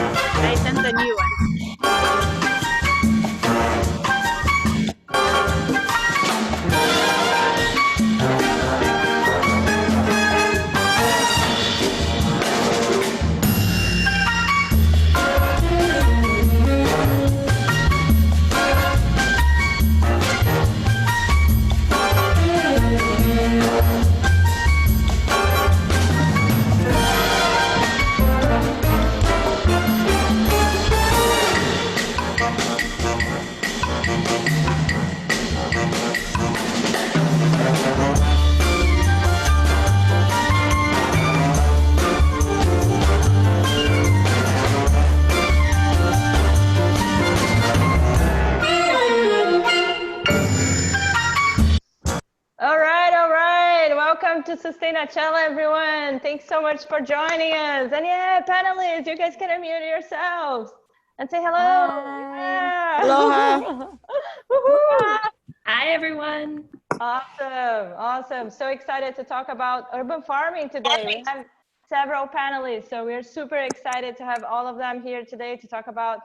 I sent the new one. All right. Welcome to Sustainachella, everyone. Thanks so much for joining us. And yeah, panelists, you guys can unmute yourselves and say hello. Hi. Yeah. Aloha. Woohoo. Hi, everyone. Awesome. So excited to talk about urban farming today. We have several panelists, so we're super excited to have all of them here today to talk about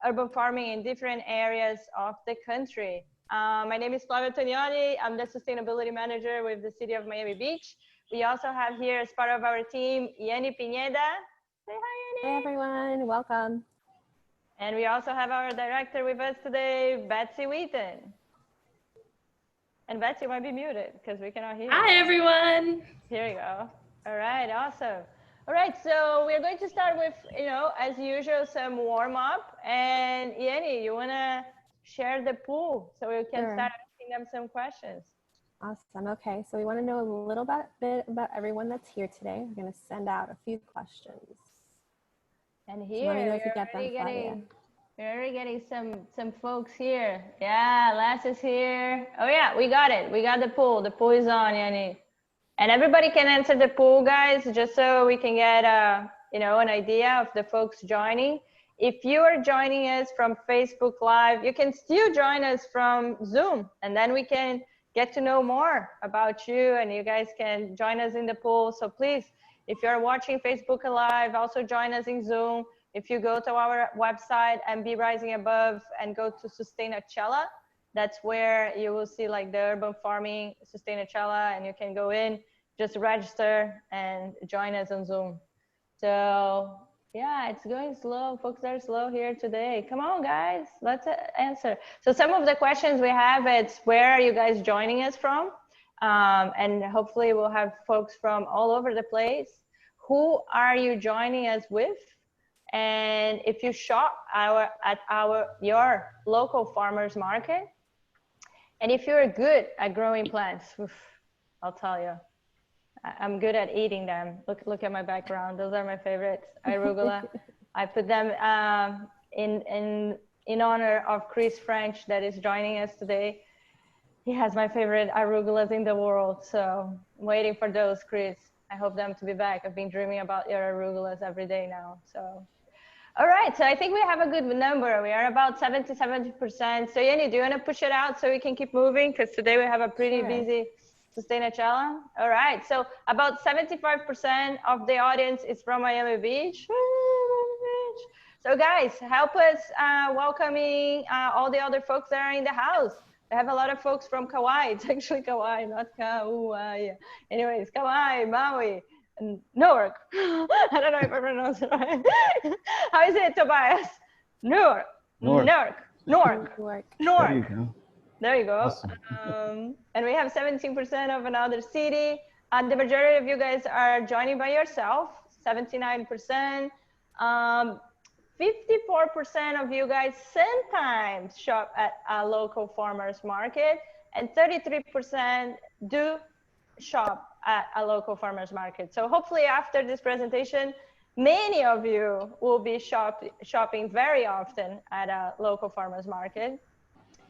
urban farming in different areas of the country. My name is Flavia Tognoni. I'm the sustainability manager with the city of Miami Beach. We also have here as part of our team, Yanni Pineda. Say hi, Hey, Yanni. everyone. Welcome. And we also have our director with us today, Betsy Wheaton. And Betsy might be muted because we cannot hear. Hi, everyone. Here you go. All right, awesome. All right, so we're going to start with, as usual, some warm up. And Yanni, you want to share the pool so we can start asking them some questions? Awesome. Okay, so we want to know a little bit about everyone that's here today. We're going to send out a few questions. And here we're already getting some folks here. Yeah, Les is here. Oh yeah, we got it. We got the pool. The pool is on, Yanni. And everybody can answer the pool, guys, just so we can get an idea of the folks joining. If you are joining us from Facebook Live, you can still join us from Zoom, and then we can get to know more about you, and you guys can join us in the pool. So please, if you're watching Facebook Live, also join us in Zoom. If you go to our website and be rising above and go to Sustainachella, that's where you will see like the urban farming Sustainachella, and you can go in, just register and join us on Zoom. So yeah, it's going slow. Folks are slow here today. Come on, guys, let's answer. So some of the questions we have, it's where are you guys joining us from? And hopefully we'll have folks from all over the place. Who are you joining us with? And if you shop at your local farmers market, and if you're good at growing plants, I'll tell you, I'm good at eating them. Look at my background. Those are my favorites. Arugula. I put them in honor of Chris French that is joining us today. He has my favorite arugulas in the world. So I'm waiting for those, Chris. I hope them to be back. I've been dreaming about your arugulas every day now. So. All right, so I think we have a good number. We are about 70%. So Yanni, do you want to push it out so we can keep moving? Because today we have a pretty busy Sustainachella. All right, so about 75% of the audience is from Miami Beach. So guys, help us welcoming all the other folks that are in the house. We have a lot of folks from Kauai. It's actually Kauai, not Kauai. Anyways, Kauai, Maui. Newark. I don't know if I pronounced it right. How is it, Tobias? Newark. There you go. Awesome. And we have 17% of another city. The majority of you guys are joining by yourself, 79%. 54% of you guys sometimes shop at a local farmer's market, and 33% do shop at a local farmer's market. So hopefully after this presentation, many of you will be shopping very often at a local farmer's market.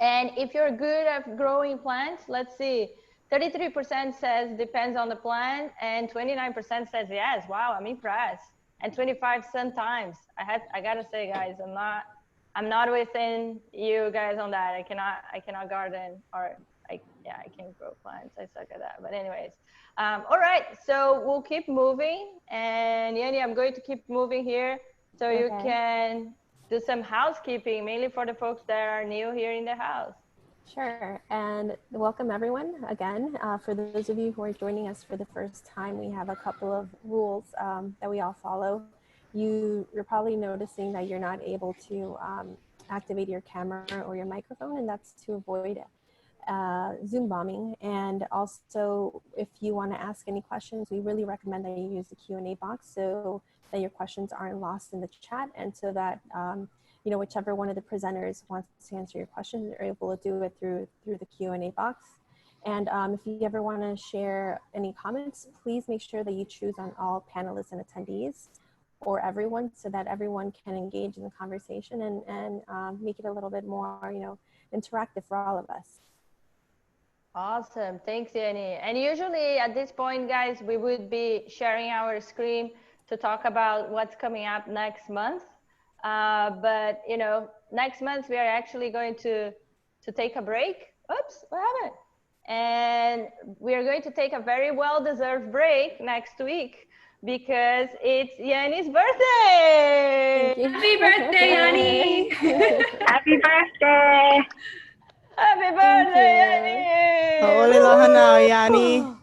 And if you're good at growing plants, let's see, 33% says depends on the plant, and 29% says yes. Wow, I'm impressed. And 25 sometimes. I gotta say, guys, I'm not within you guys on that. I cannot garden, or I can't grow plants. I suck at that. But anyways, all right. So we'll keep moving, and Yanni, I'm going to keep moving here so you can do some housekeeping, mainly for the folks that are new here in the house. Sure, and welcome everyone again. For those of you who are joining us for the first time, we have a couple of rules that we all follow. You're probably noticing that you're not able to activate your camera or your microphone, and that's to avoid Zoom bombing. And also, if you want to ask any questions, we really recommend that you use the Q&A box so that your questions aren't lost in the chat, and so that you know, whichever one of the presenters wants to answer your question, they're able to do it through the Q&A box. And if you ever want to share any comments, please make sure that you choose on all panelists and attendees, or everyone, so that everyone can engage in the conversation and make it a little bit more, you know, interactive for all of us. Awesome, thanks, Yanni. And usually at this point, guys, we would be sharing our screen to talk about what's coming up next month. But you know, next month we are actually going to take a break. Oops, what happened? And we are going to take a very well-deserved break next week because it's Yanni's birthday. Happy birthday, Yanni! Happy birthday! Happy birthday, Yanni! Ho'olelo now, Yanni.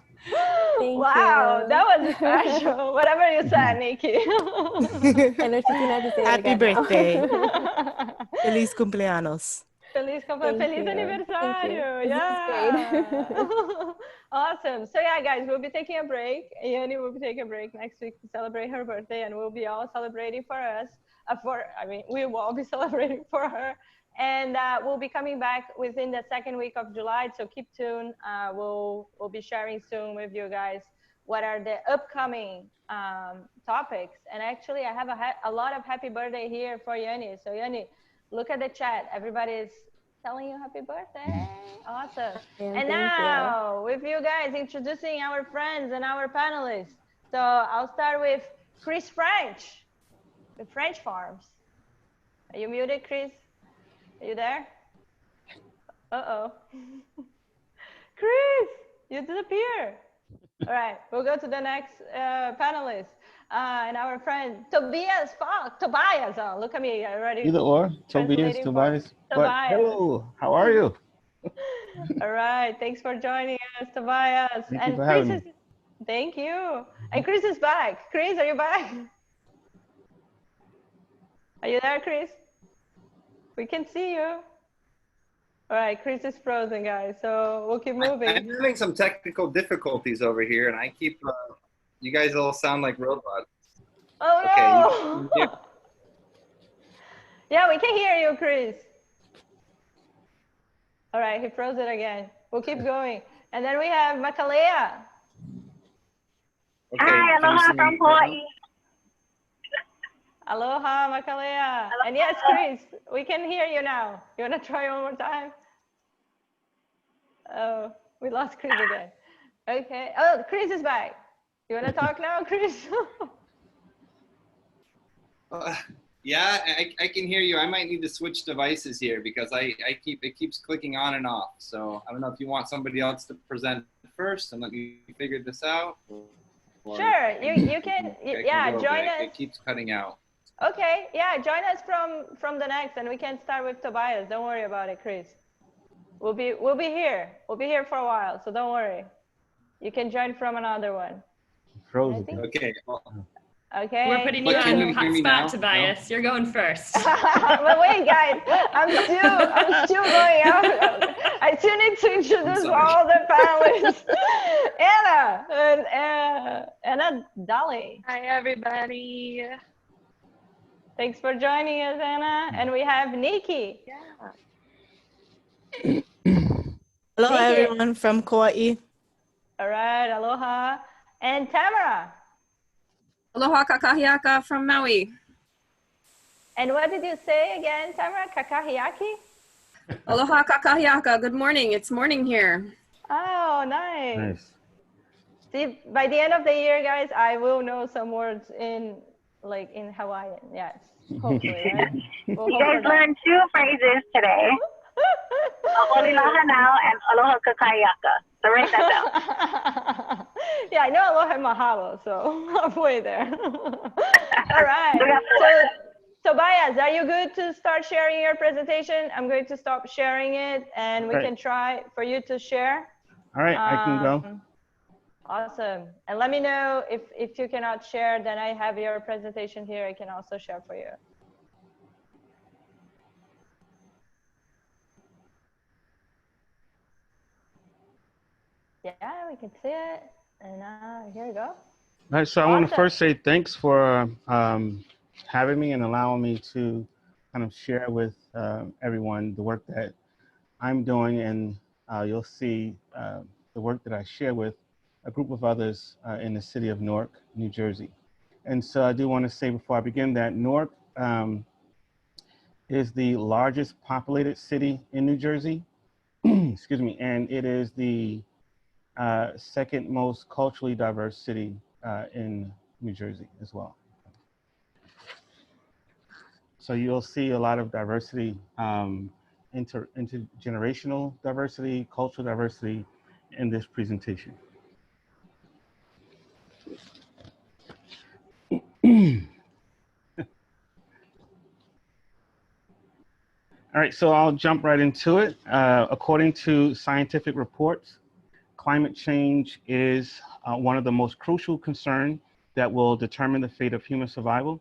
Wow, you. that was special. Whatever you said, Nikki. I know she's gonna have to say it Happy again now. birthday. Feliz cumpleaños. Feliz aniversario. This is Yeah. Awesome. So yeah, guys, we'll be taking a break. Yanni will be taking a break next week to celebrate her birthday, and we'll be all celebrating for us. We will all be celebrating for her. And we'll be coming back within the second week of July, so keep tuned. We'll be sharing soon with you guys what are the upcoming topics. And actually, I have a lot of happy birthday here for Yanni. So Yanni, look at the chat. Everybody's telling you happy birthday. Awesome. And now, with you guys, introducing our friends and our panelists. So I'll start with Chris French, the French Farms. Are you muted, Chris? Are you there? Uh-oh. Chris, you disappear. All right, we'll go to the next panelist. And our friend, Tobias Falk. Tobias, oh, look at me already. Either or, Tobias, Tobias. Tobias. Hello, how are you? All right, thanks for joining us, Tobias. Thank you for having me. Thank you. And Chris is back. Chris, are you back? Are you there, Chris? We can see you. All right, Chris is frozen, guys, so we'll keep moving. I'm having some technical difficulties over here, and I keep, you guys all sound like robots. Oh, no! Okay, yeah, we can hear you, Chris. All right, he froze it again. We'll keep going. And then we have Makalea. Okay, hi, aloha from Hawaii. Aloha, Makalea. Aloha. And yes, Chris, we can hear you now. You want to try one more time? Oh, we lost Chris again. Okay. Oh, Chris is back. You want to talk now, Chris? Yeah, I can hear you. I might need to switch devices here because it keeps clicking on and off. So I don't know if you want somebody else to present first and let me figure this out. Sure, you can. Yeah, join us. It keeps cutting out. Okay, yeah, join us from the next, and we can start with Tobias. Don't worry about it, Chris. We'll be here. We'll be here for a while, so don't worry. You can join from another one. Frozen. Okay. Okay. We're putting you on the hot spot, Tobias. No? You're going first. But wait, guys, I'm still going out. I still need to introduce all the panelists. Anna Dolly. Hi, everybody. Thanks for joining us, Anna. And we have Nikki. Yeah. Hello, Nikki. everyone from Kauai. All right, aloha. And Tamara. Aloha kakahiaka from Maui. And what did you say again, Tamara? Kakahiaki? Aloha kakahiaka. Good morning. It's morning here. Oh, nice. Nice. See, by the end of the year, guys, I will know some words in Hawaiian. Yes, hopefully, right? We'll You guys learned 2 phrases today. Aloha now and aloha kakayaka. So write that down. Yeah, I know aloha and mahalo, so halfway there. All right. So Tobias, are you good to start sharing your presentation? I'm going to stop sharing it and we can try for you to share. All right, I can go. Awesome. And let me know if you cannot share, then I have your presentation here. I can also share for you. Yeah, we can see it. And here we go. All right, so I want to first say thanks for having me and allowing me to kind of share with everyone the work that I'm doing, and you'll see the work that I share with a group of others in the city of Newark, New Jersey. And so I do want to say before I begin that Newark is the largest populated city in New Jersey, excuse me, and it is the second most culturally diverse city in New Jersey as well. So you'll see a lot of diversity, intergenerational diversity, cultural diversity in this presentation. All right, so I'll jump right into it. According to scientific reports, climate change is one of the most crucial concerns that will determine the fate of human survival.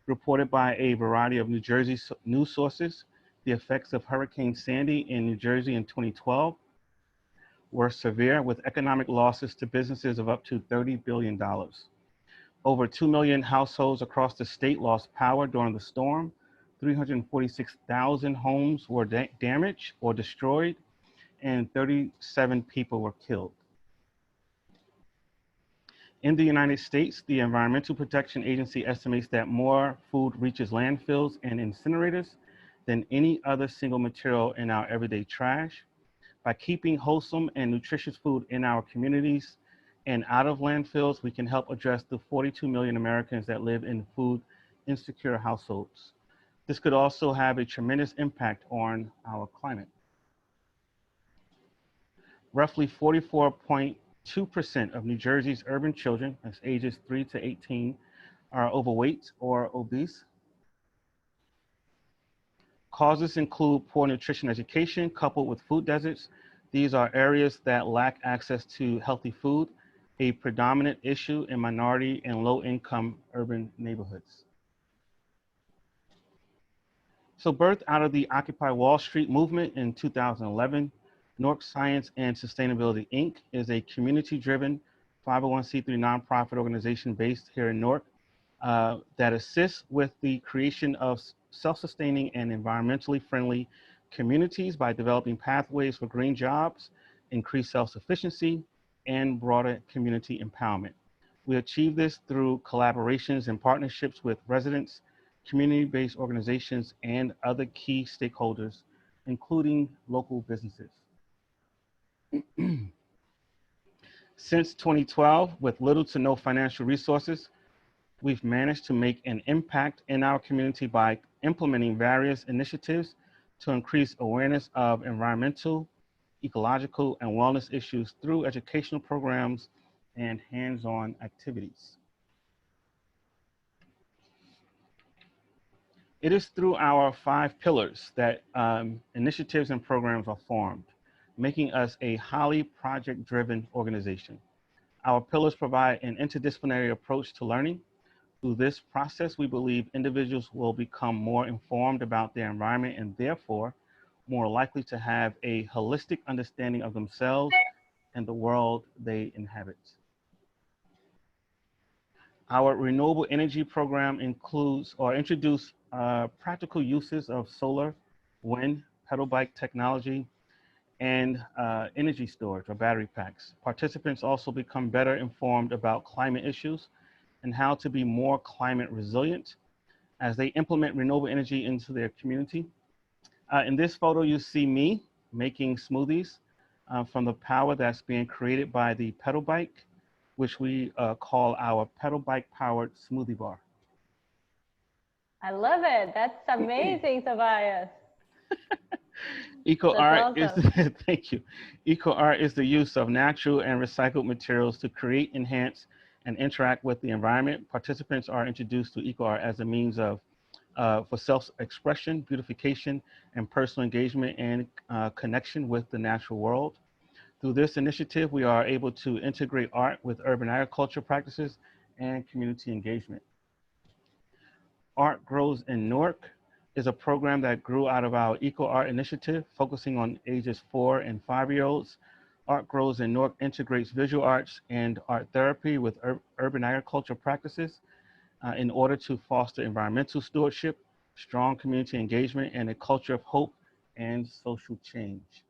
Reported by a variety of New Jersey news sources, the effects of Hurricane Sandy in New Jersey in 2012 were severe, with economic losses to businesses of up to $30 billion. Over 2 million households across the state lost power during the storm. 346,000 homes were damaged or destroyed, and 37 people were killed. In the United States, the Environmental Protection Agency estimates that more food reaches landfills and incinerators than any other single material in our everyday trash. By keeping wholesome and nutritious food in our communities and out of landfills, we can help address the 42 million Americans that live in food insecure households. This could also have a tremendous impact on our climate. Roughly 44.2% of New Jersey's urban children, that's ages 3 to 18, are overweight or obese. Causes include poor nutrition education coupled with food deserts. These are areas that lack access to healthy food, a predominant issue in minority and low-income urban neighborhoods. So birthed out of the Occupy Wall Street movement in 2011, Newark Science and Sustainability, Inc. is a community-driven 501c3 nonprofit organization based here in Newark that assists with the creation of self-sustaining and environmentally friendly communities by developing pathways for green jobs, increased self-sufficiency, and broader community empowerment. We achieve this through collaborations and partnerships with residents, community-based organizations, and other key stakeholders, including local businesses. Since 2012, with little to no financial resources, we've managed to make an impact in our community by implementing various initiatives to increase awareness of environmental, ecological, and wellness issues through educational programs and hands-on activities. It is through our 5 pillars that initiatives and programs are formed, making us a highly project-driven organization. Our pillars provide an interdisciplinary approach to learning. Through this process, we believe individuals will become more informed about their environment and therefore more likely to have a holistic understanding of themselves and the world they inhabit. Our renewable energy program includes or introduces practical uses of solar, wind, pedal bike technology, and energy storage or battery packs. Participants also become better informed about climate issues and how to be more climate resilient as they implement renewable energy into their community. In this photo, you see me making smoothies from the power that's being created by the pedal bike, which we call our pedal bike powered smoothie bar. I love it. That's amazing, Tobias. Eco art awesome. is thank you. Eco art is the use of natural and recycled materials to create, enhance, and interact with the environment. Participants are introduced to eco art as a means of for self-expression, beautification, and personal engagement and connection with the natural world. Through this initiative, we are able to integrate art with urban agriculture practices and community engagement. Art Grows in Newark is a program that grew out of our Eco Art initiative, focusing on ages 4 and 5-year-olds. Art Grows in Newark integrates visual arts and art therapy with urban agriculture practices in order to foster environmental stewardship, strong community engagement, and a culture of hope and social change.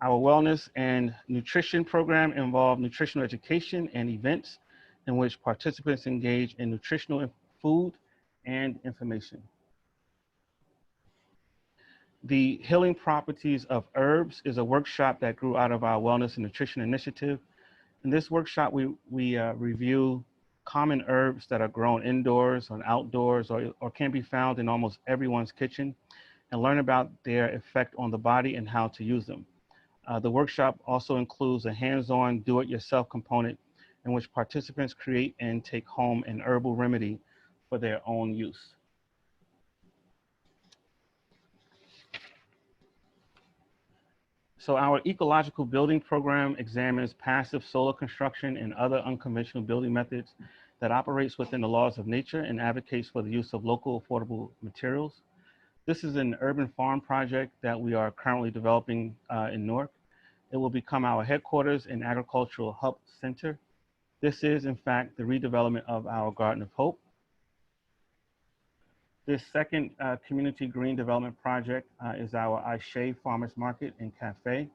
Our wellness and nutrition program involves nutritional education and events in which participants engage in nutritional food and information. The Healing Properties of Herbs is a workshop that grew out of our Wellness and Nutrition Initiative. In this workshop, we review common herbs that are grown indoors or outdoors or can be found in almost everyone's kitchen and learn about their effect on the body and how to use them. The workshop also includes a hands-on do-it-yourself component in which participants create and take home an herbal remedy for their own use. So our ecological building program examines passive solar construction and other unconventional building methods that operates within the laws of nature and advocates for the use of local affordable materials. This is an urban farm project that we are currently developing in Newark. It will become our headquarters and agricultural hub center. This is, in fact, the redevelopment of our Garden of Hope. This second community green development project is our Aishe Farmers Market and Cafe.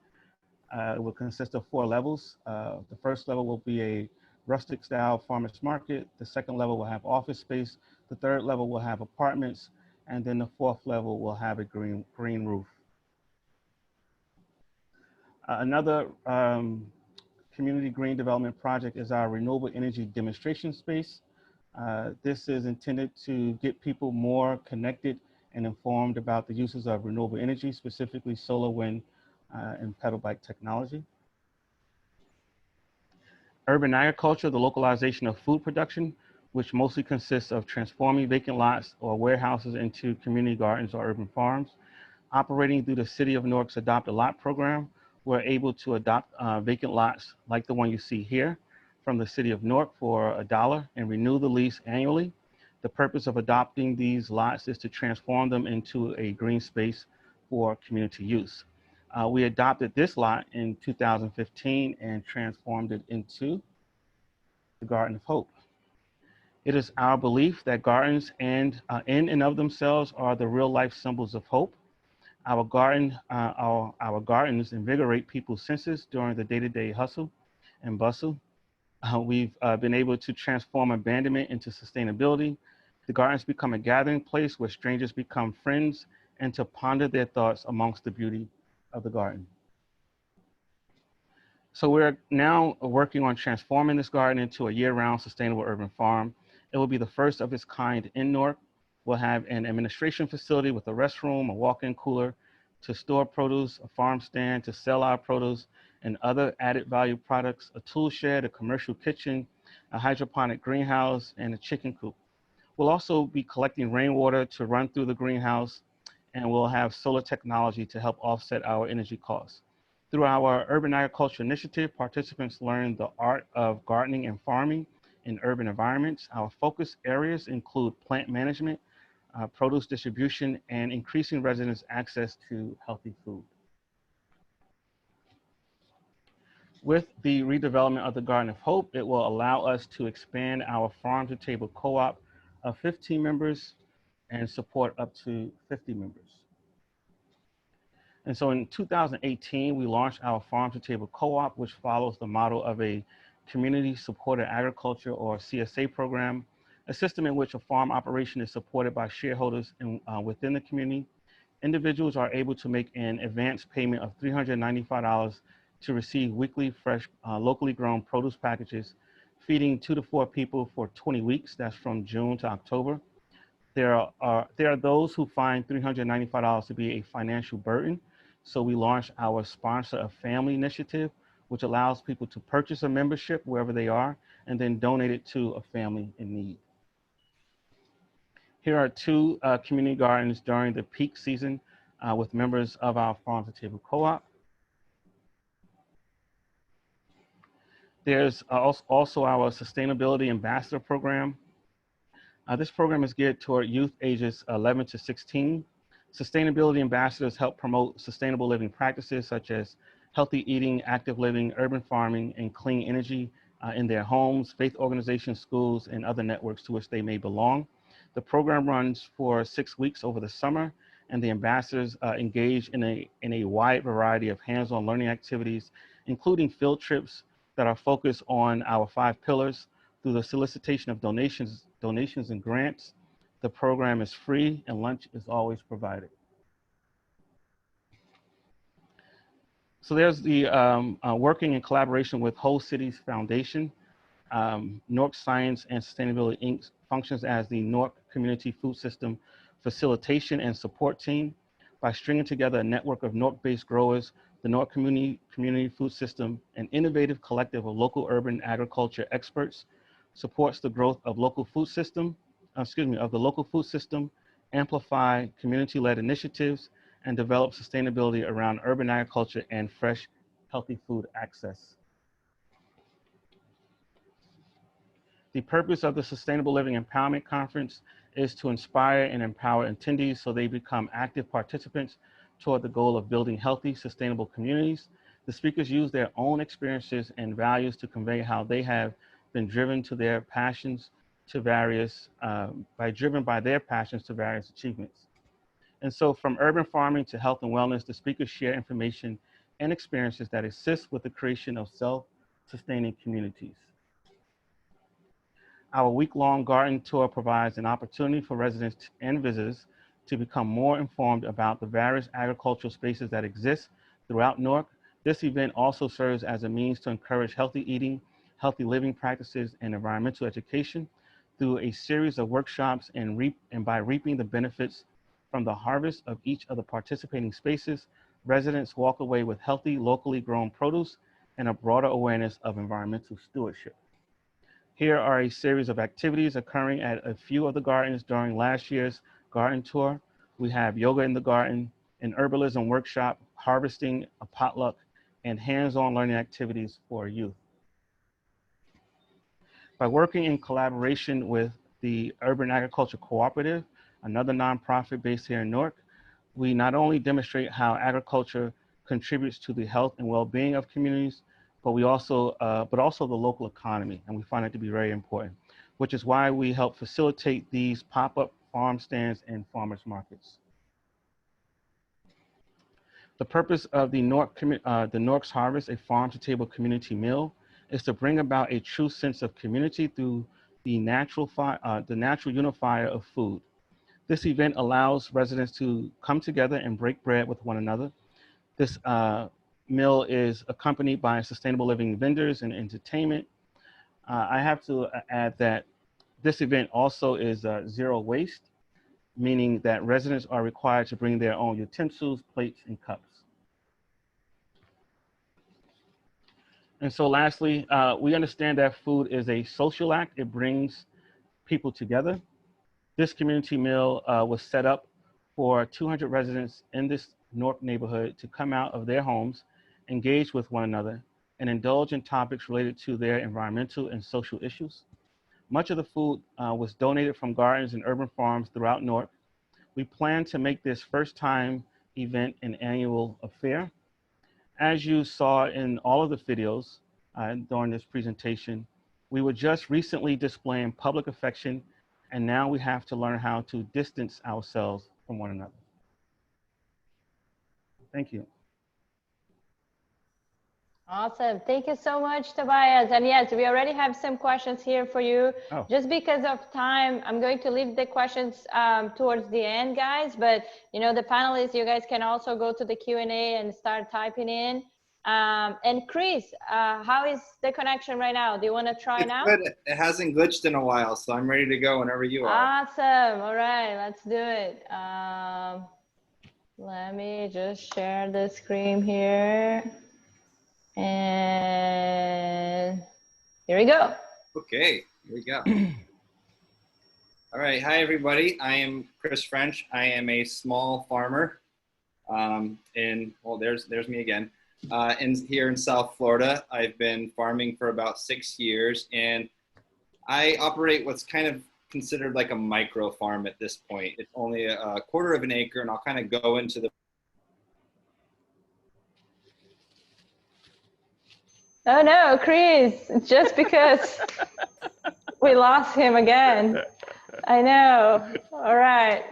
It will consist of 4 levels. The first level will be a rustic style farmers market. The second level will have office space. The third level will have apartments. And then the 4th level will have a green roof. Another community green development project is our renewable energy demonstration space. This is intended to get people more connected and informed about the uses of renewable energy, specifically solar, wind, and pedal bike technology. Urban agriculture, the localization of food production, which mostly consists of transforming vacant lots or warehouses into community gardens or urban farms. Operating through the City of Newark's Adopt a Lot program, we're able to adopt vacant lots like the one you see here from the City of Newark for $1 and renew the lease annually. The purpose of adopting these lots is to transform them into a green space for community use. We adopted this lot in 2015 and transformed it into the Garden of Hope. It is our belief that gardens in and of themselves are the real life symbols of hope. Our gardens invigorate people's senses during the day-to-day hustle and bustle. We've been able to transform abandonment into sustainability. The gardens become a gathering place where strangers become friends and to ponder their thoughts amongst the beauty of the garden. So we're now working on transforming this garden into a year-round sustainable urban farm. It will be the first of its kind in Newark. We'll have an administration facility with a restroom, a walk-in cooler to store produce, a farm stand to sell our produce and other added value products, a tool shed, a commercial kitchen, a hydroponic greenhouse, and a chicken coop. We'll also be collecting rainwater to run through the greenhouse, and we'll have solar technology to help offset our energy costs. Through our urban agriculture initiative, participants learn the art of gardening and farming in urban environments. Our focus areas include plant management, produce distribution, and increasing residents' access to healthy food. With the redevelopment of the Garden of Hope, it will allow us to expand our farm-to-table co-op of 15 members and support up to 50 members. And so in 2018, we launched our farm-to-table co-op, which follows the model of a community-supported agriculture or CSA program, a system in which a farm operation is supported by shareholders within the community. Individuals are able to make an advance payment of $395 to receive weekly fresh, locally grown produce packages, feeding 2 to 4 people for 20 weeks. That's from June to October. There are those who find $395 to be a financial burden. So we launched our Sponsor a Family initiative, which allows people to purchase a membership wherever they are and then donate it to a family in need. Here are two community gardens during the peak season with members of our Farm to Table Co-op. There's also our Sustainability Ambassador Program. This program is geared toward youth ages 11 to 16. Sustainability ambassadors help promote sustainable living practices such as healthy eating, active living, urban farming, and clean energy in their homes, faith organizations, schools, and other networks to which they may belong. The program runs for 6 weeks over the summer, and the ambassadors engage in a wide variety of hands-on learning activities, including field trips that are focused on our 5 pillars. Through the solicitation of donations and grants. The program is free and lunch is always provided. So there's the working in collaboration with Whole Cities Foundation. Newark Science and Sustainability Inc. functions as the Newark Community Food System Facilitation and Support Team. By stringing together a network of Newark-based growers, the Newark Community Food System, an innovative collective of local urban agriculture experts, supports the growth of the local food system, amplify community-led initiatives, and develop sustainability around urban agriculture and fresh, healthy food access. The purpose of the Sustainable Living Empowerment Conference is to inspire and empower attendees so they become active participants toward the goal of building healthy, sustainable communities. The speakers use their own experiences and values to convey how they have been driven to their passions to various, driven by their passions to various achievements. And so from urban farming to health and wellness, the speakers share information and experiences that assist with the creation of self-sustaining communities. Our week-long garden tour provides an opportunity for residents and visitors to become more informed about the various agricultural spaces that exist throughout Newark. This event also serves as a means to encourage healthy eating, healthy living practices, and environmental education through a series of workshops and by reaping the benefits from the harvest of each of the participating spaces. Residents walk away with healthy, locally grown produce and a broader awareness of environmental stewardship. Here are a series of activities occurring at a few of the gardens during last year's garden tour. We have yoga in the garden, an herbalism workshop, harvesting, a potluck, and hands-on learning activities for youth. By working in collaboration with the Urban Agriculture Cooperative, another nonprofit based here in Newark, we not only demonstrate how agriculture contributes to the health and well-being of communities, but also the local economy, and we find it to be very important, which is why we help facilitate these pop-up farm stands and farmers markets. The purpose of the Newark's Harvest, a farm-to-table community meal, is to bring about a true sense of community through the natural unifier of food. This event allows residents to come together and break bread with one another. This meal is accompanied by sustainable living vendors and entertainment. I have to add that this event also is zero waste, meaning that residents are required to bring their own utensils, plates, and cups. And so lastly, we understand that food is a social act. It brings people together. This community meal was set up for 200 residents in this Newark neighborhood to come out of their homes, engage with one another, and indulge in topics related to their environmental and social issues. Much of the food was donated from gardens and urban farms throughout Newark. We plan to make this first time event an annual affair. As you saw in all of the videos during this presentation, we were just recently displaying public affection, and now we have to learn how to distance ourselves from one another. Thank you. Awesome. Thank you so much, Tobias. And yes, we already have some questions here for you. Oh. Just because of time, I'm going to leave the questions towards the end, guys. But, you know, the panelists, you guys can also go to the Q&A and start typing in. And Chris, how is the connection right now? Do you want to try now? Good. It hasn't glitched in a while, so I'm ready to go whenever you are. Awesome. All right, let's do it. Let me just share the screen here. And here we go. Okay, here we go. All right, hi everybody. I am Chris French. I am a small farmer there's me again. Here in South Florida. I've been farming for about 6 years, and I operate what's kind of considered like a micro farm at this point. It's only a quarter of an acre, and I'll kind of go into the. Oh no, Chris, it's just because we lost him again. I know. All right,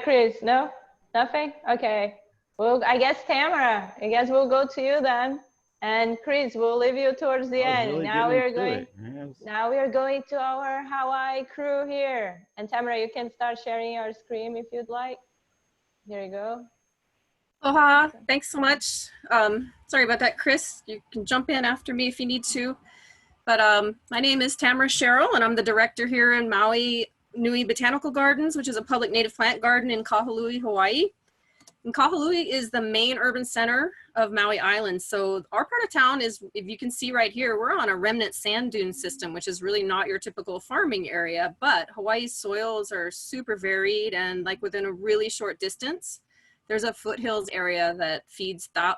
Chris, no, nothing? Okay. Well, I guess Tamara, I guess we'll go to you then. And Chris, we'll leave you towards the end. Really now we are going to our Hawaii crew here. And Tamara, you can start sharing your screen if you'd like. Here you go. Aloha, thanks so much. Sorry about that, Chris. You can jump in after me if you need to. But my name is Tamara Sherrill, and I'm the director here in Maui Nui Botanical Gardens, which is a public native plant garden in Kahului, Hawaii. And Kahului is the main urban center of Maui Island. So our part of town is, if you can see right here, we're on a remnant sand dune system, which is really not your typical farming area, but Hawaii's soils are super varied, and like within a really short distance, there's a foothills area that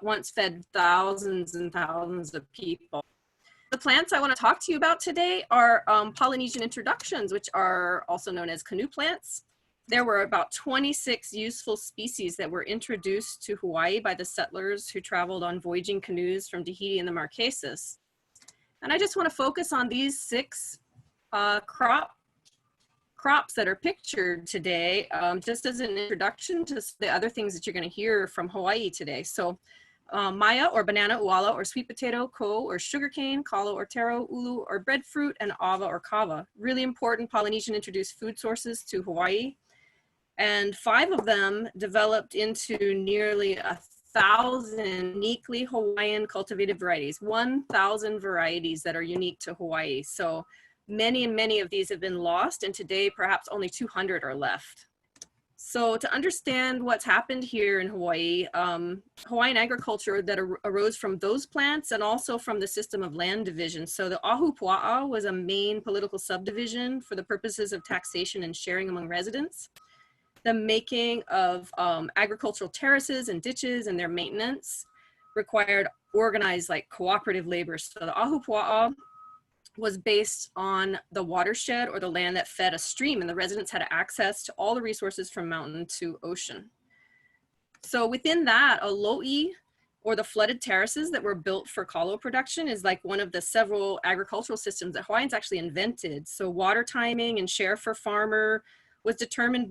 once fed thousands and thousands of people. The plants I want to talk to you about today are Polynesian introductions, which are also known as canoe plants. There were about 26 useful species that were introduced to Hawaii by the settlers who traveled on voyaging canoes from Tahiti and the Marquesas. And I just want to focus on these 6 crops that are pictured today, just as an introduction to the other things that you're going to hear from Hawaii today. So maya or banana, uala or sweet potato, ko or sugarcane, kalo or taro, ulu or breadfruit, and ava or kava. Really important Polynesian introduced food sources to Hawaii. And 5 of them developed into nearly 1,000 uniquely Hawaiian cultivated varieties, 1,000 varieties that are unique to Hawaii. So many of these have been lost, and today perhaps only 200 are left. So to understand what's happened here in Hawaii, Hawaiian agriculture that arose from those plants and also from the system of land division. So the ahupua'a was a main political subdivision for the purposes of taxation and sharing among residents. The making of agricultural terraces and ditches and their maintenance required organized like cooperative labor. So the ahupua'a was based on the watershed or the land that fed a stream, and the residents had access to all the resources from mountain to ocean. So within that, a lo'i, or the flooded terraces that were built for kalo production, is like one of the several agricultural systems that Hawaiians actually invented. So water timing and share for farmer was determined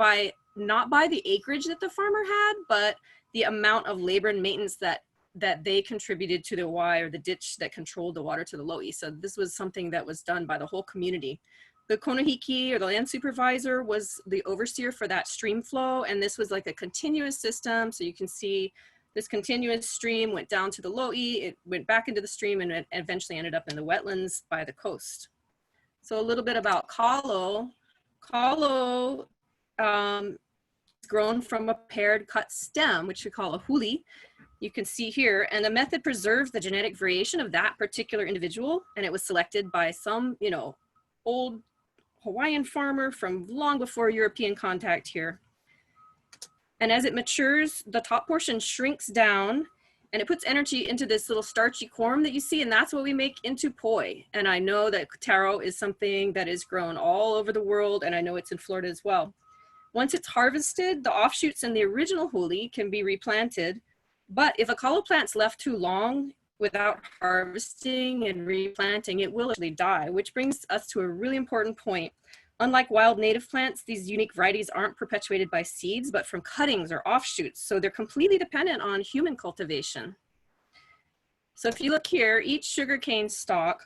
not by the acreage that the farmer had, but the amount of labor and maintenance that they contributed to the wai, or the ditch that controlled the water to the lo'i. So this was something that was done by the whole community. The konohiki, or the land supervisor, was the overseer for that stream flow, and this was like a continuous system. So you can see this continuous stream went down to the lo'i, it went back into the stream, and it eventually ended up in the wetlands by the coast. So a little bit about kalo. Kalo is grown from a paired cut stem, which we call a huli. You can see here, and the method preserves the genetic variation of that particular individual, and it was selected by some, old Hawaiian farmer from long before European contact here. And as it matures, the top portion shrinks down, and it puts energy into this little starchy corm that you see, and that's what we make into poi. And I know that taro is something that is grown all over the world, and I know it's in Florida as well. Once it's harvested, the offshoots in the original huli can be replanted. But if a kalo plant's left too long without harvesting and replanting, it will actually die, which brings us to a really important point. Unlike wild native plants, these unique varieties aren't perpetuated by seeds, but from cuttings or offshoots. So they're completely dependent on human cultivation. So if you look here, each sugarcane stalk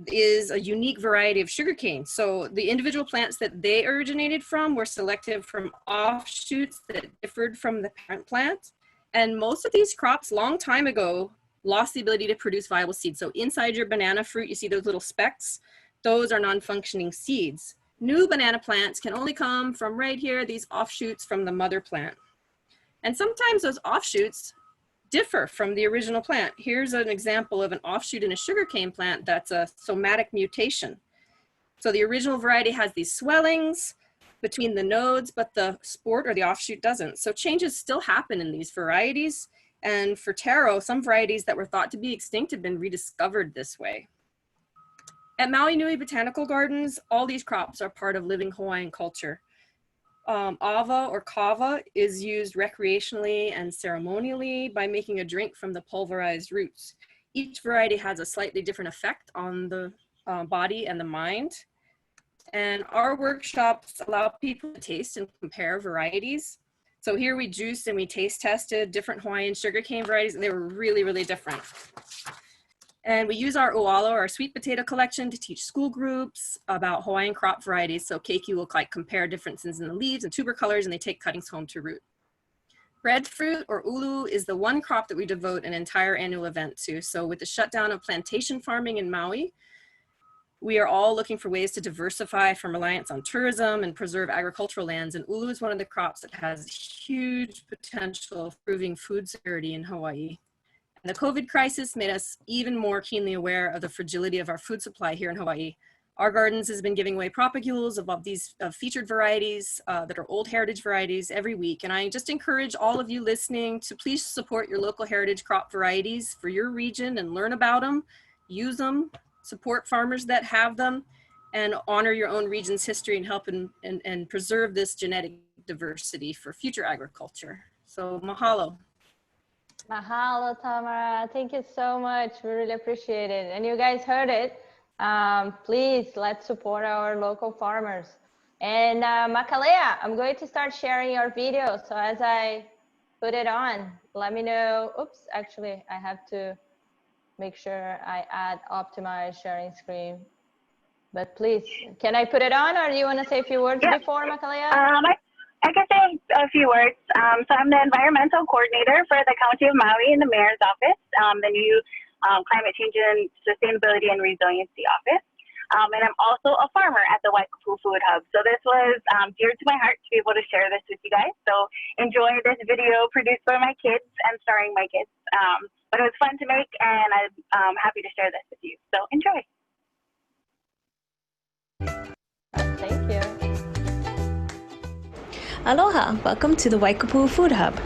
is a unique variety of sugarcane. So the individual plants that they originated from were selected from offshoots that differed from the parent plant. And most of these crops long time ago lost the ability to produce viable seeds. So inside your banana fruit, you see those little specks. Those are non-functioning seeds. New banana plants can only come from right here, these offshoots from the mother plant. And sometimes those offshoots differ from the original plant. Here's an example of an offshoot in a sugarcane plant that's a somatic mutation. So the original variety has these swellings, between the nodes, but the sport or the offshoot doesn't. So changes still happen in these varieties. And for taro, some varieties that were thought to be extinct have been rediscovered this way. At Maui Nui Botanical Gardens, all these crops are part of living Hawaiian culture. Ava or kava is used recreationally and ceremonially by making a drink from the pulverized roots. Each variety has a slightly different effect on the body and the mind. And our workshops allow people to taste and compare varieties. So here we juiced and we taste tested different Hawaiian sugarcane varieties, and they were really, really different. And we use our ualo, our sweet potato collection, to teach school groups about Hawaiian crop varieties. So keiki will compare differences in the leaves and tuber colors, and they take cuttings home to root. Breadfruit or ulu is the one crop that we devote an entire annual event to. So with the shutdown of plantation farming in Maui, we are all looking for ways to diversify from reliance on tourism and preserve agricultural lands. And ulu is one of the crops that has huge potential of improving food security in Hawaii. And the COVID crisis made us even more keenly aware of the fragility of our food supply here in Hawaii. Our gardens has been giving away propagules of these featured varieties that are old heritage varieties every week. And I just encourage all of you listening to please support your local heritage crop varieties for your region and learn about them, use them, support farmers that have them, and honor your own region's history and help and preserve this genetic diversity for future agriculture. So mahalo. Mahalo, Tamara. Thank you so much. We really appreciate it. And you guys heard it. Please, let's support our local farmers. And Makalea, I'm going to start sharing your video. So as I put it on, let me know. Oops, actually, I have to make sure I add optimize sharing screen. But please, can I put it on, or do you want to say a few words before, Makalea? I can say a few words. So I'm the environmental coordinator for the County of Maui in the Mayor's Office, the new Climate Change and Sustainability and Resiliency Office. And I'm also a farmer at the Waikapu Food Hub. So this was dear to my heart to be able to share this with you guys. So enjoy this video produced by my kids and starring my kids. But it was fun to make, and I'm happy to share this with you. So enjoy. Thank you. Aloha, welcome to the Waikapu Food Hub.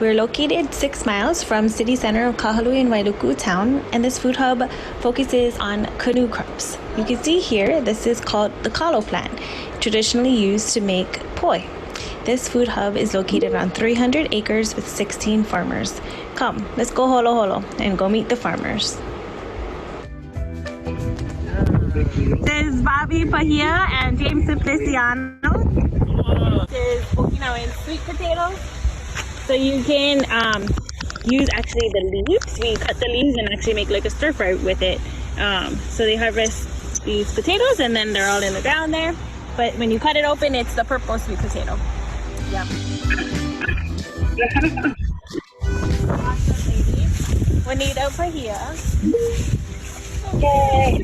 We're located 6 miles from city center of Kahului and Wailuku town, and this food hub focuses on canoe crops. You can see here, this is called the kalo plant, traditionally used to make poi. This food hub is located on 300 acres with 16 farmers. Come, let's go holo holo and go meet the farmers. This is Bobby Pahia and James Simpliciano. This is Okinawan sweet potatoes. So you can use actually the leaves. We cut the leaves and actually make like a stir fry with it. So they harvest these potatoes and then they're all in the ground there. But when you cut it open, it's the purple sweet potato. Yep. Juanita Pahia. Okay.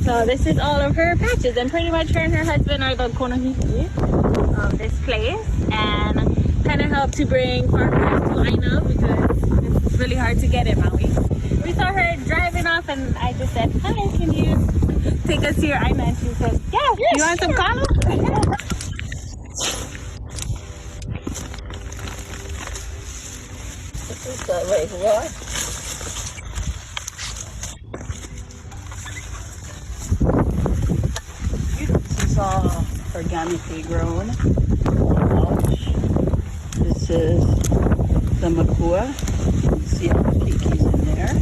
So this is all of her patches, and pretty much her and her husband are the konohiki of this place, and kind of help to bring farmers to Aina because it's really hard to get in Maui. We saw her driving off, and I just said, "Hi, can you take us to your Aina?" And she said, "Yeah, you want some kalo?" Wait, what? All organically grown. This is the makua. You can see all the keikis in there.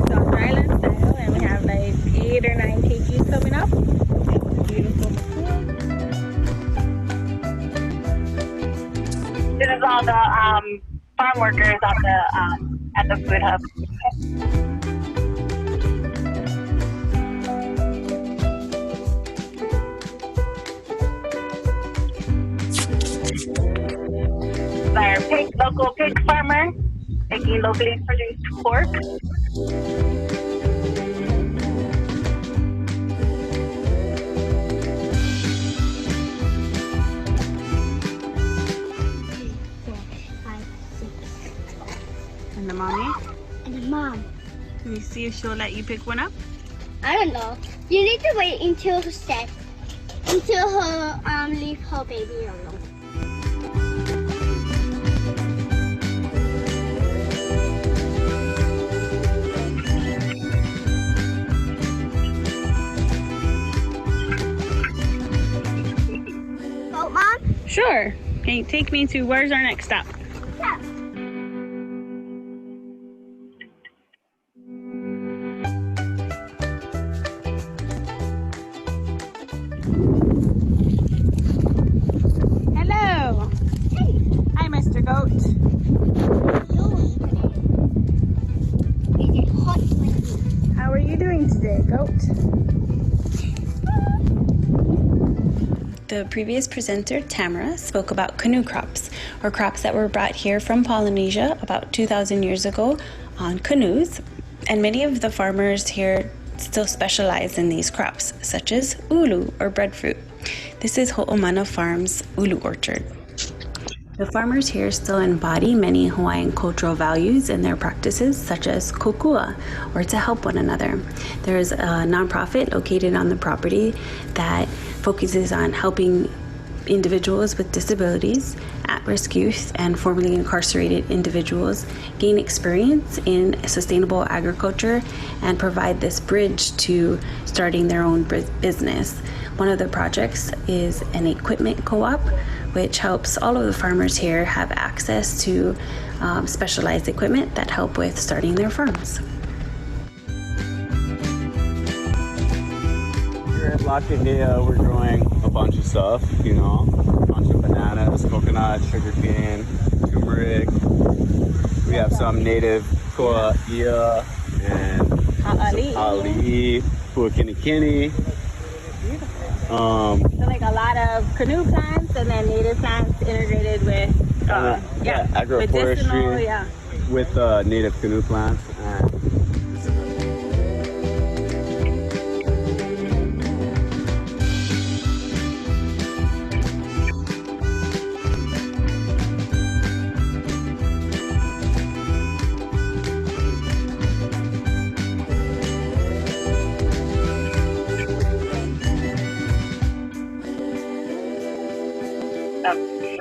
So dry land style, and we have like 8 or 9 keikis coming up. Beautiful makua. This is all the farm workers at the food hub. Our local pig farmer making locally produced pork. And the mommy? And the mom. Can you see if she'll let you pick one up? I don't know. You need to wait until her leave her baby alone. Boat Mom? Sure. Can you take me to where's our next stop? Yeah. Hello. Hey. Hi, Mr. Goat. Is it hot today? How are you doing today, Goat? The previous presenter, Tamara, spoke about canoe crops, or crops that were brought here from Polynesia about 2,000 years ago on canoes. And many of the farmers here still specialize in these crops, such as ulu, or breadfruit. This is Ho'omana Farm's ulu orchard. The farmers here still embody many Hawaiian cultural values in their practices, such as kokua, or to help one another. There is a nonprofit located on the property that focuses on helping individuals with disabilities, at-risk youth, and formerly incarcerated individuals gain experience in sustainable agriculture and provide this bridge to starting their own business. One of the projects is an equipment co-op, which helps all of the farmers here have access to specialized equipment that help with starting their farms. Here at La Quindea, we're growing a bunch of stuff, you know, a bunch of bananas, coconut, sugarcane, turmeric. We have some native koa'ia and ha'ali, puakinikini. So like a lot of canoe plants and then native plants integrated with agroforestry with native canoe plants.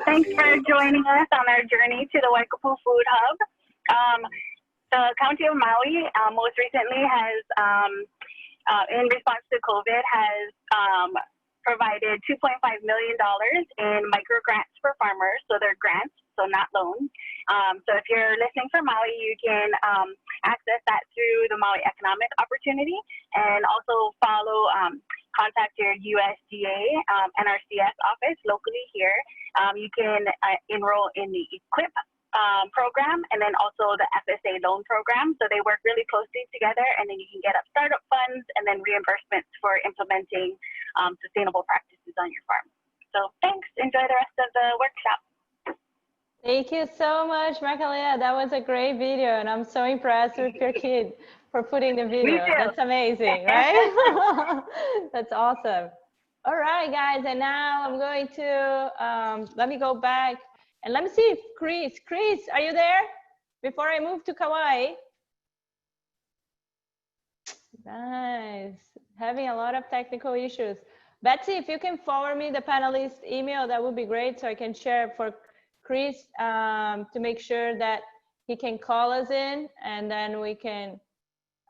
Thanks for joining us on our journey to the Waikapu Food Hub. The County of Maui most recently has, in response to COVID, has provided $2.5 million in micro grants for farmers. So they're grants, so not loans. So if you're listening from Maui, you can access that through the Maui Economic Opportunity, and also contact your USDA NRCS office locally here. You can enroll in the EQUIP program, and then also the FSA loan program. So they work really closely together, and then you can get up startup funds and then reimbursements for implementing sustainable practices on your farm. So thanks. Enjoy the rest of the workshop. Thank you so much, Marcalia. That was a great video, and I'm so impressed with your kid for putting the video. That's amazing, right? That's awesome. All right, guys, and now I'm going to, let me go back and let me see if Chris, are you there? Before I move to Kauai. Nice, having a lot of technical issues. Betsy, if you can forward me the panelist email, that would be great, so I can share for Chris to make sure that he can call us in, and then we can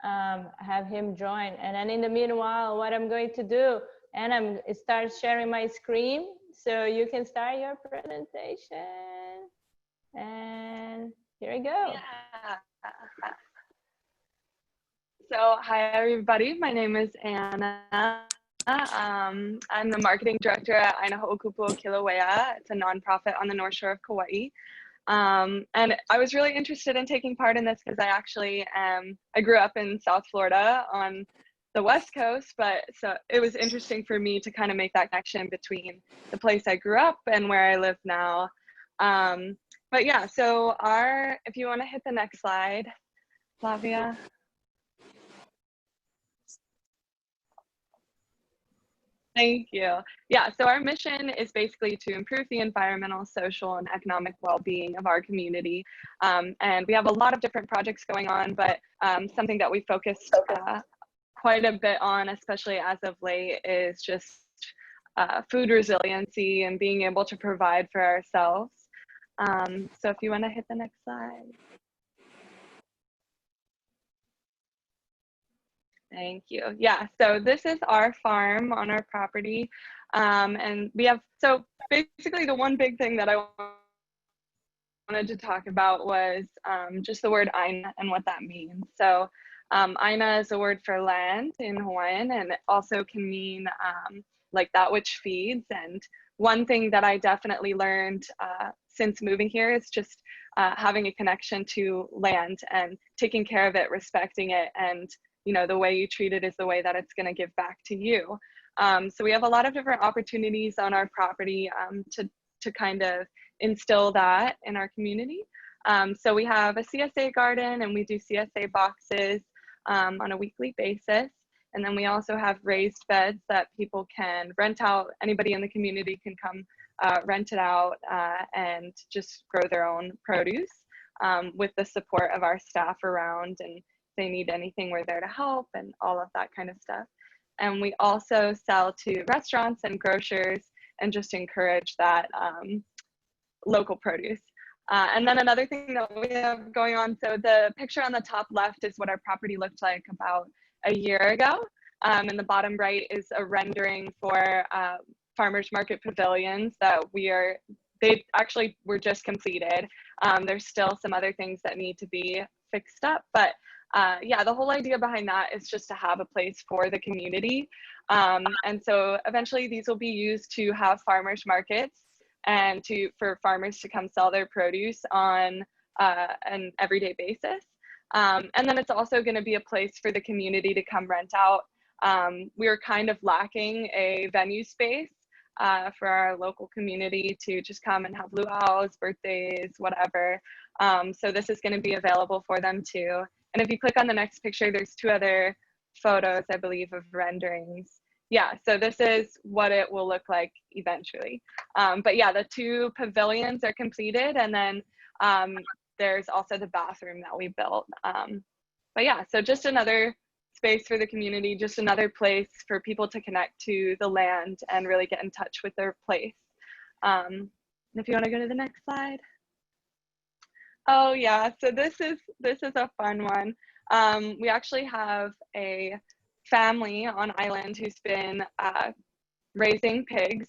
have him join. And then in the meanwhile, what I'm going to do, and I'm start sharing my screen so you can start your presentation. And here we go. Yeah. So hi everybody, my name is Anna. I'm the marketing director at Aina Ho'okupu Kilauea. It's a nonprofit on the North Shore of Kauai. And I was really interested in taking part in this because I actually I grew up in South Florida on the West Coast, but so it was interesting for me to kind of make that connection between the place I grew up and where I live now. But yeah, so if you want to hit the next slide, Flavia. Thank you. Yeah, so our mission is basically to improve the environmental, social, and economic well-being of our community. And we have a lot of different projects going on, but something that we focused quite a bit on, especially as of late, is just food resiliency and being able to provide for ourselves. So if you want to hit the next slide. Thank you. Yeah, so this is our farm on our property. And we have, so basically the one big thing that I wanted to talk about was just the word aina and what that means. So aina is a word for land in Hawaiian, and it also can mean like that which feeds. And one thing that I definitely learned since moving here is just having a connection to land and taking care of it, respecting it, and you know, the way you treat it is the way that it's going to give back to you. So we have a lot of different opportunities on our property to kind of instill that in our community. So we have a CSA garden, and we do CSA boxes on a weekly basis. And then we also have raised beds that people can rent out. Anybody in the community can come rent it out and just grow their own produce with the support of our staff around. And if they need anything, we're there to help and all of that kind of stuff. And we also sell to restaurants and grocers and just encourage that local produce. And then another thing that we have going on, so the picture on the top left is what our property looked like about a year ago. And the bottom right is a rendering for farmers market pavilions that they actually were just completed. There's still some other things that need to be fixed up, but yeah, the whole idea behind that is just to have a place for the community. And so eventually these will be used to have farmers markets and for farmers to come sell their produce on an everyday basis. And then it's also going to be a place for the community to come rent out. We were kind of lacking a venue space for our local community to just come and have luau's, birthdays, whatever. So this is going to be available for them too. And if you click on the next picture, there's two other photos, I believe, of renderings. Yeah, so this is what it will look like eventually. But yeah, the two pavilions are completed, and then there's also the bathroom that we built. But yeah, so just another space for the community, just another place for people to connect to the land and really get in touch with their place. If you want to go to the next slide. Oh yeah, so this is a fun one. We actually have a family on island who's been raising pigs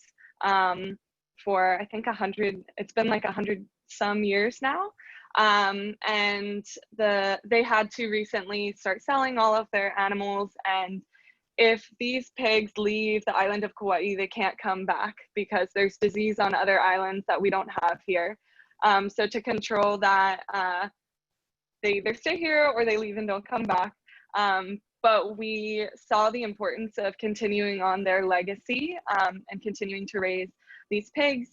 for I think 100. It's been like 100 some years now, and they had to recently start selling all of their animals. And if these pigs leave the island of Kauai, they can't come back because there's disease on other islands that we don't have here. So to control that, they either stay here or they leave and don't come back. But we saw the importance of continuing on their legacy and continuing to raise these pigs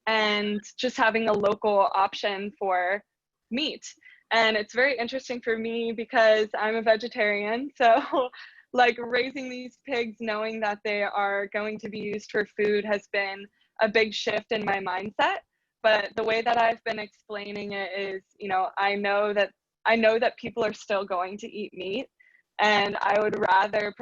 and just having a local option for meat. And it's very interesting for me because I'm a vegetarian. So like raising these pigs, knowing that they are going to be used for food has been a big shift in my mindset. But the way that I've been explaining it is, you know, I know that people are still going to eat meat, and I would rather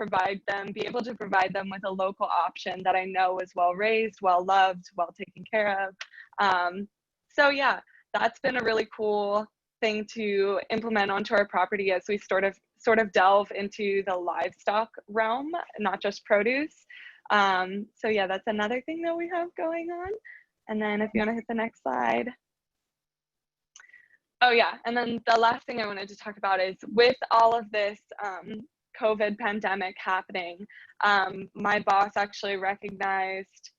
be able to provide them with a local option that I know is well raised, well loved, well taken care of. So yeah, that's been a really cool thing to implement onto our property as we sort of delve into the livestock realm, not just produce. So yeah, that's another thing that we have going on. And then if you want to hit the next slide. Oh yeah, and then the last thing I wanted to talk about is with all of this COVID pandemic happening, my boss actually recognized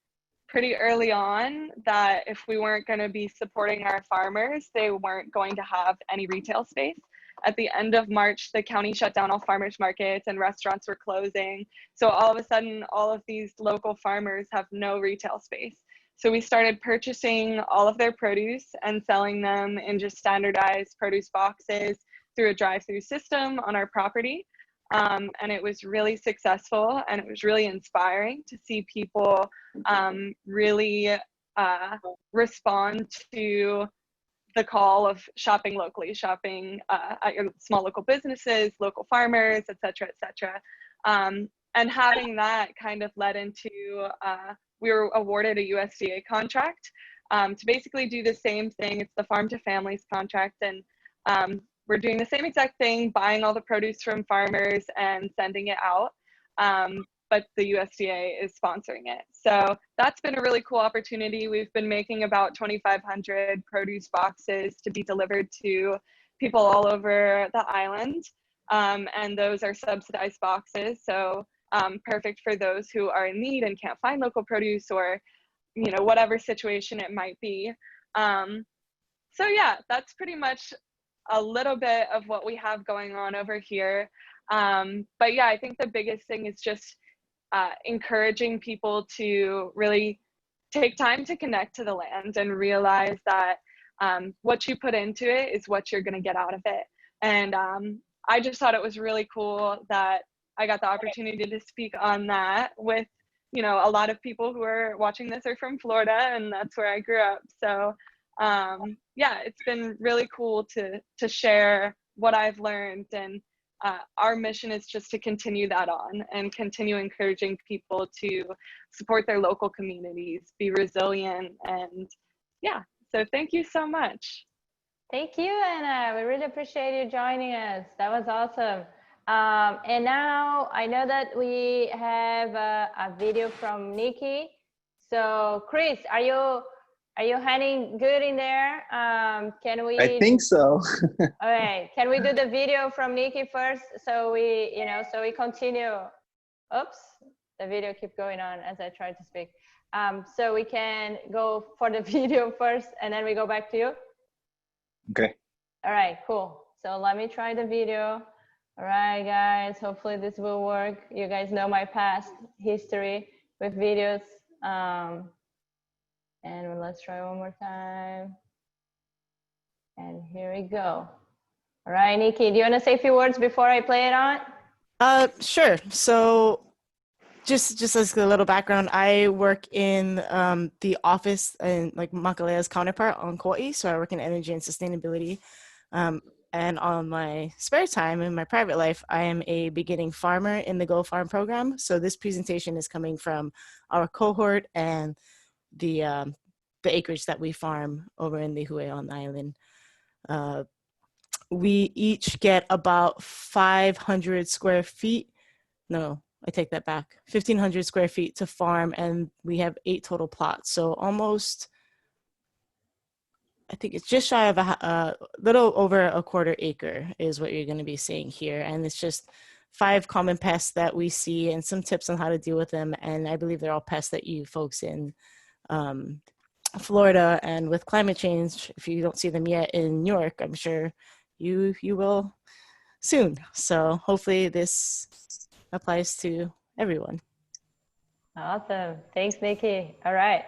pretty early on that if we weren't going to be supporting our farmers, they weren't going to have any retail space. At the end of March, the county shut down all farmers markets and restaurants were closing. So all of a sudden, all of these local farmers have no retail space. So we started purchasing all of their produce and selling them in just standardized produce boxes through a drive-through system on our property. And it was really successful, and it was really inspiring to see people really respond to the call of shopping locally, shopping at your small local businesses, local farmers, et cetera, et cetera. And having that kind of led into, we were awarded a USDA contract to basically do the same thing. It's the Farm to Families contract. And we're doing the same exact thing, buying all the produce from farmers and sending it out. But the USDA is sponsoring it. So that's been a really cool opportunity. We've been making about 2,500 produce boxes to be delivered to people all over the island. And those are subsidized boxes. So perfect for those who are in need and can't find local produce, or, you know, whatever situation it might be. So yeah, that's pretty much a little bit of what we have going on over here. But yeah, I think the biggest thing is just encouraging people to really take time to connect to the land and realize that what you put into it is what you're going to get out of it. And I just thought it was really cool that I got the opportunity to speak on that with, you know, a lot of people who are watching this are from Florida, and that's where I grew up. So yeah, it's been really cool to share what I've learned, and our mission is just to continue that on and continue encouraging people to support their local communities, be resilient, and yeah, so thank you so much. Thank you, Anna. We really appreciate you joining us. That was awesome. And now I know that we have a video from Nikki. So Chris, are you heading good in there? Can we? I think so. All right. Can we do the video from Nikki first, so we, you know, so we continue? Oops, the video keeps going on as I try to speak. So we can go for the video first, and then we go back to you. Okay. All right. Cool. So let me try the video. All right, guys. Hopefully this will work. You guys know my past history with videos. And let's try one more time. And here we go. All right, Nikki, do you want to say a few words before I play it on? Sure. So just as a little background, I work in the office and like Makalea's counterpart on Kauai. So I work in energy and sustainability. And on my spare time in my private life, I am a beginning farmer in the Go Farm program. So this presentation is coming from our cohort and the acreage that we farm over in the Hueon Island. We each get about 500 square feet. No, I take that back. 1,500 square feet to farm, and we have 8 total plots. So almost, I think it's just shy of a little over a quarter acre is what you're going to be seeing here. And it's just 5 common pests that we see and some tips on how to deal with them. And I believe they're all pests that you folks in Florida, and with climate change, if you don't see them yet in New York, I'm sure you will soon. So hopefully this applies to everyone. Awesome. Thanks, Nikki. All right.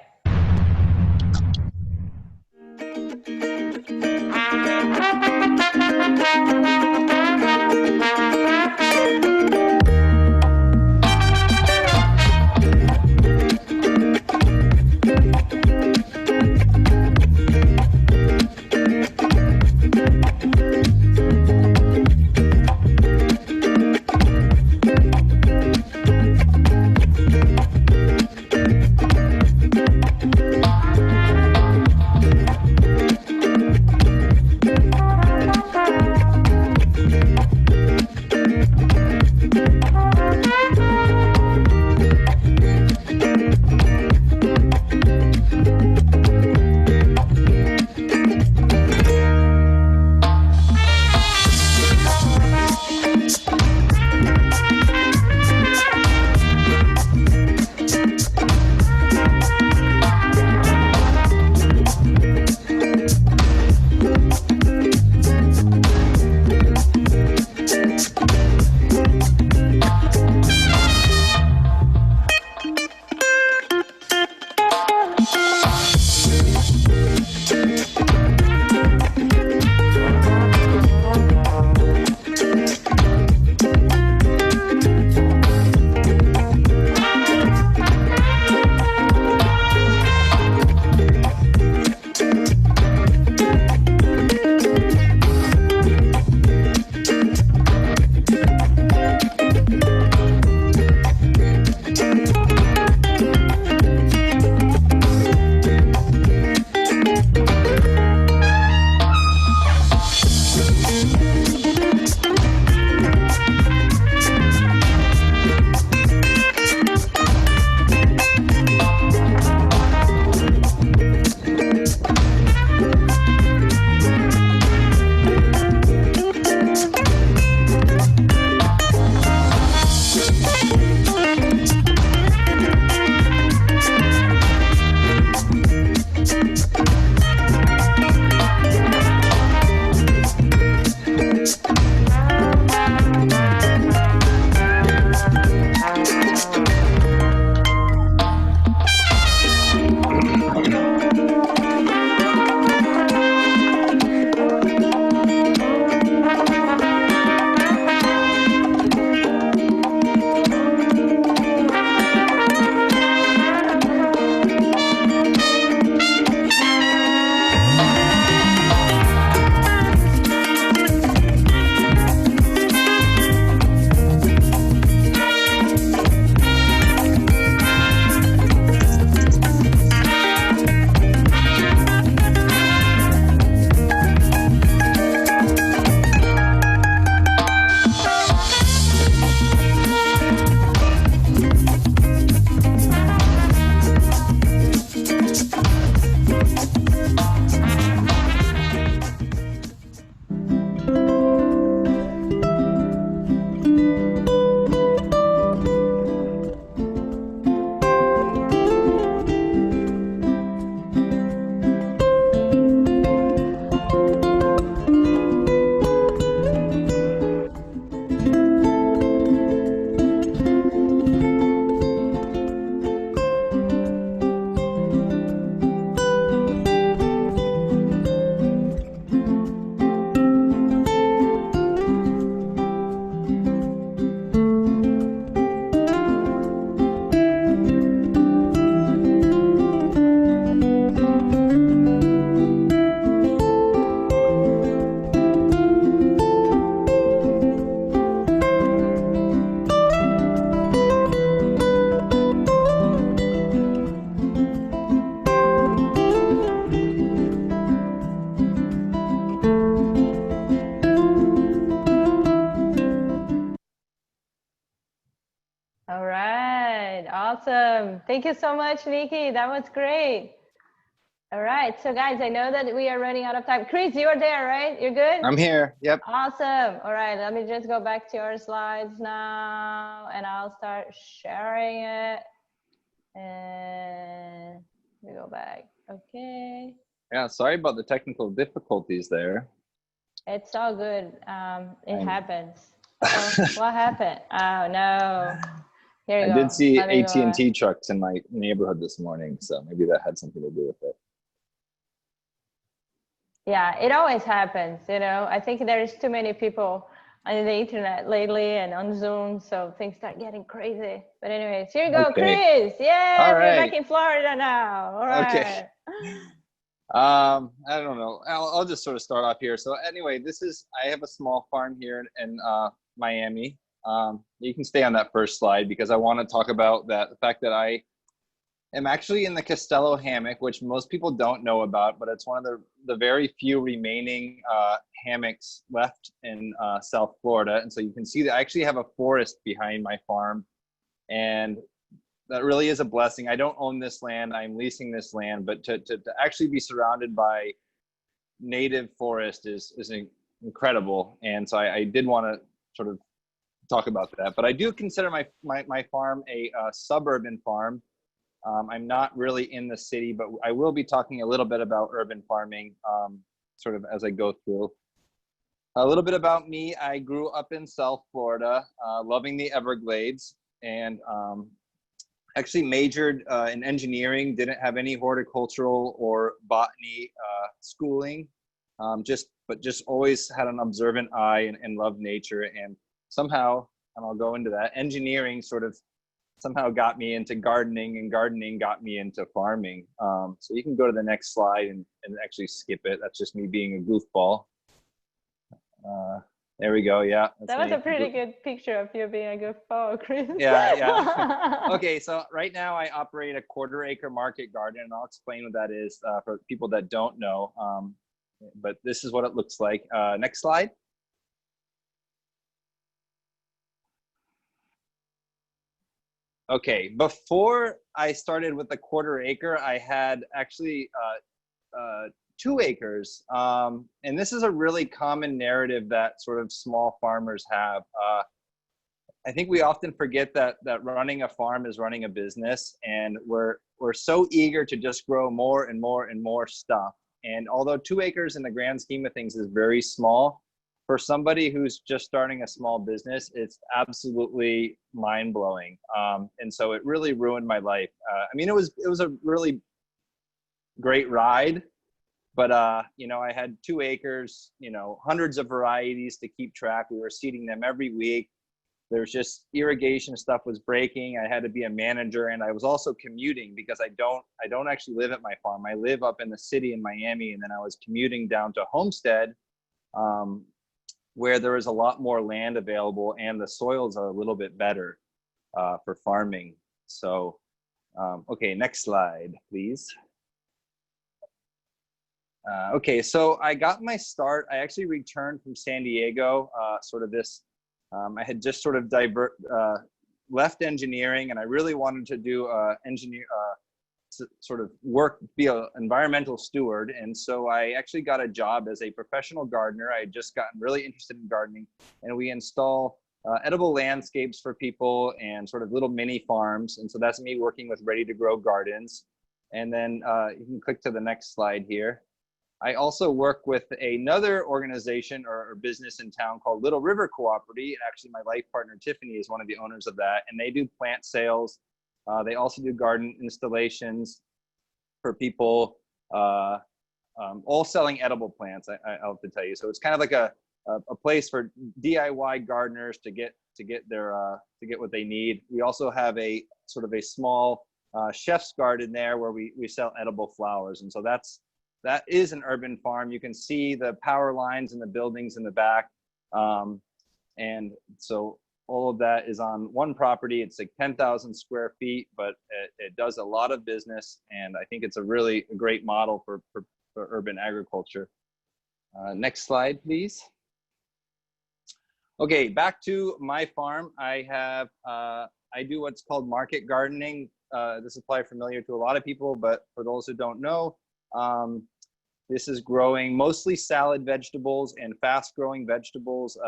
Awesome. Thank you so much, Nikki. That was great. All right. So guys, I know that we are running out of time. Chris, you're there, right? You're good? I'm here. Yep. Awesome. All right. Let me just go back to your slides now and I'll start sharing it. And we go back. Okay. Yeah, sorry about the technical difficulties there. It's all good. It happens. So what happened? Oh no. Here you I go. did see Let me go back. AT&T trucks in my neighborhood this morning, so maybe that had something to do with it. Yeah, it always happens, you know. I think there's too many people on the internet lately and on Zoom, so things start getting crazy. But anyways, here you go, Okay. Chris. Yeah, All we're right. back in Florida now. All right. Okay. I don't know. I'll just sort of start off here. So anyway, I have a small farm here in Miami. You can stay on that first slide because I want to talk about the fact that I am actually in the Costello hammock, which most people don't know about, but it's one of the very few remaining hammocks left in South Florida. And so you can see that I actually have a forest behind my farm, and that really is a blessing. I don't own this land, I'm leasing this land, but to actually be surrounded by native forest is incredible. And so I did want to sort of talk about that, but I do consider my farm a suburban farm. I'm not really in the city, but I will be talking a little bit about urban farming sort of as I go through. A little bit about me. I grew up in South Florida, loving the Everglades, and actually majored in engineering, didn't have any horticultural or botany schooling, but just always had an observant eye and loved nature. And somehow, and I'll go into that, engineering sort of somehow got me into gardening, and gardening got me into farming. So you can go to the next slide and actually skip it. That's just me being a goofball. There we go. Yeah. That was a pretty good picture of you being a goofball, Chris. Yeah. Okay, so right now I operate a 1/4 acre market garden, and I'll explain what that is for people that don't know. But this is what it looks like. Next slide. Okay, before I started with the 1/4 acre, I had actually 2 acres. And this is a really common narrative that sort of small farmers have. I think we often forget that running a farm is running a business, and we're so eager to just grow more and more and more stuff. And although 2 acres in the grand scheme of things is very small, for somebody who's just starting a small business, it's absolutely mind-blowing. And so it really ruined my life. I mean, it was a really great ride, but you know, I had 2 acres, you know, hundreds of varieties to keep track. We were seeding them every week. There's just irrigation stuff was breaking. I had to be a manager, and I was also commuting because I don't actually live at my farm. I live up in the city in Miami, and then I was commuting down to Homestead, where there is a lot more land available and the soils are a little bit better for farming. So, okay, next slide, please. Okay, so I got my start. I actually returned from San Diego, sort of this, I had just sort of left engineering, and I really wanted to do sort of work, be an environmental steward. And so I actually got a job as a professional gardener. I had just gotten really interested in gardening, and we install edible landscapes for people and sort of little mini farms. And so that's me working with Ready to Grow Gardens. And then you can click to the next slide here. I also work with another organization or business in town called Little River Cooperative. Actually, my life partner, Tiffany, is one of the owners of that, and they do plant sales. They also do garden installations for people, all selling edible plants, I'll have to tell you. So it's kind of like a place for DIY gardeners to get what they need. We also have a sort of a small chef's garden there where we sell edible flowers. And so that is an urban farm. You can see the power lines and the buildings in the back. And so all of that is on one property. It's like 10,000 square feet, but it does a lot of business. And I think it's a really great model for urban agriculture. Next slide, please. Okay, back to my farm. I I do what's called market gardening. This is probably familiar to a lot of people, but for those who don't know, this is growing mostly salad vegetables and fast-growing vegetables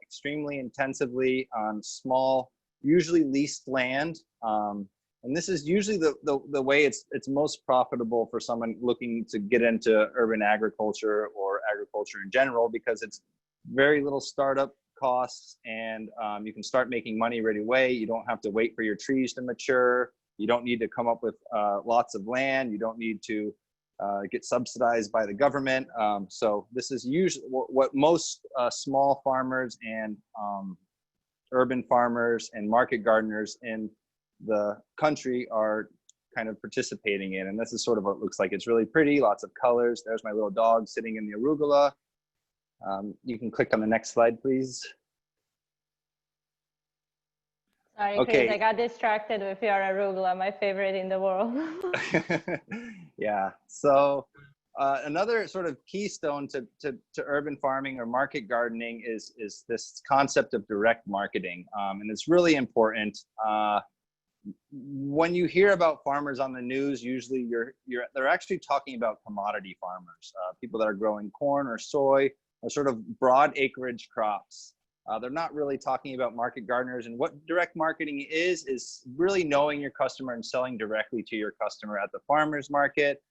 extremely intensively on small, usually leased land. And this is usually the way it's most profitable for someone looking to get into urban agriculture or agriculture in general, because it's very little startup costs, and you can start making money right away. You don't have to wait for your trees to mature. You don't need to come up with lots of land. You don't need to get subsidized by the government. So this is usually what most small farmers and urban farmers and market gardeners in the country are kind of participating in. And this is sort of what it looks like. It's really pretty, lots of colors. There's my little dog sitting in the arugula. You can click on the next slide, please. Sorry, Okay. Chris, I got distracted with your arugula, my favorite in the world. Yeah, so another sort of keystone to urban farming or market gardening is this concept of direct marketing. And it's really important. When you hear about farmers on the news, usually they're actually talking about commodity farmers, people that are growing corn or soy or sort of broad acreage crops. They're not really talking about market gardeners. And what direct marketing is really knowing your customer and selling directly to your customer at the farmer's market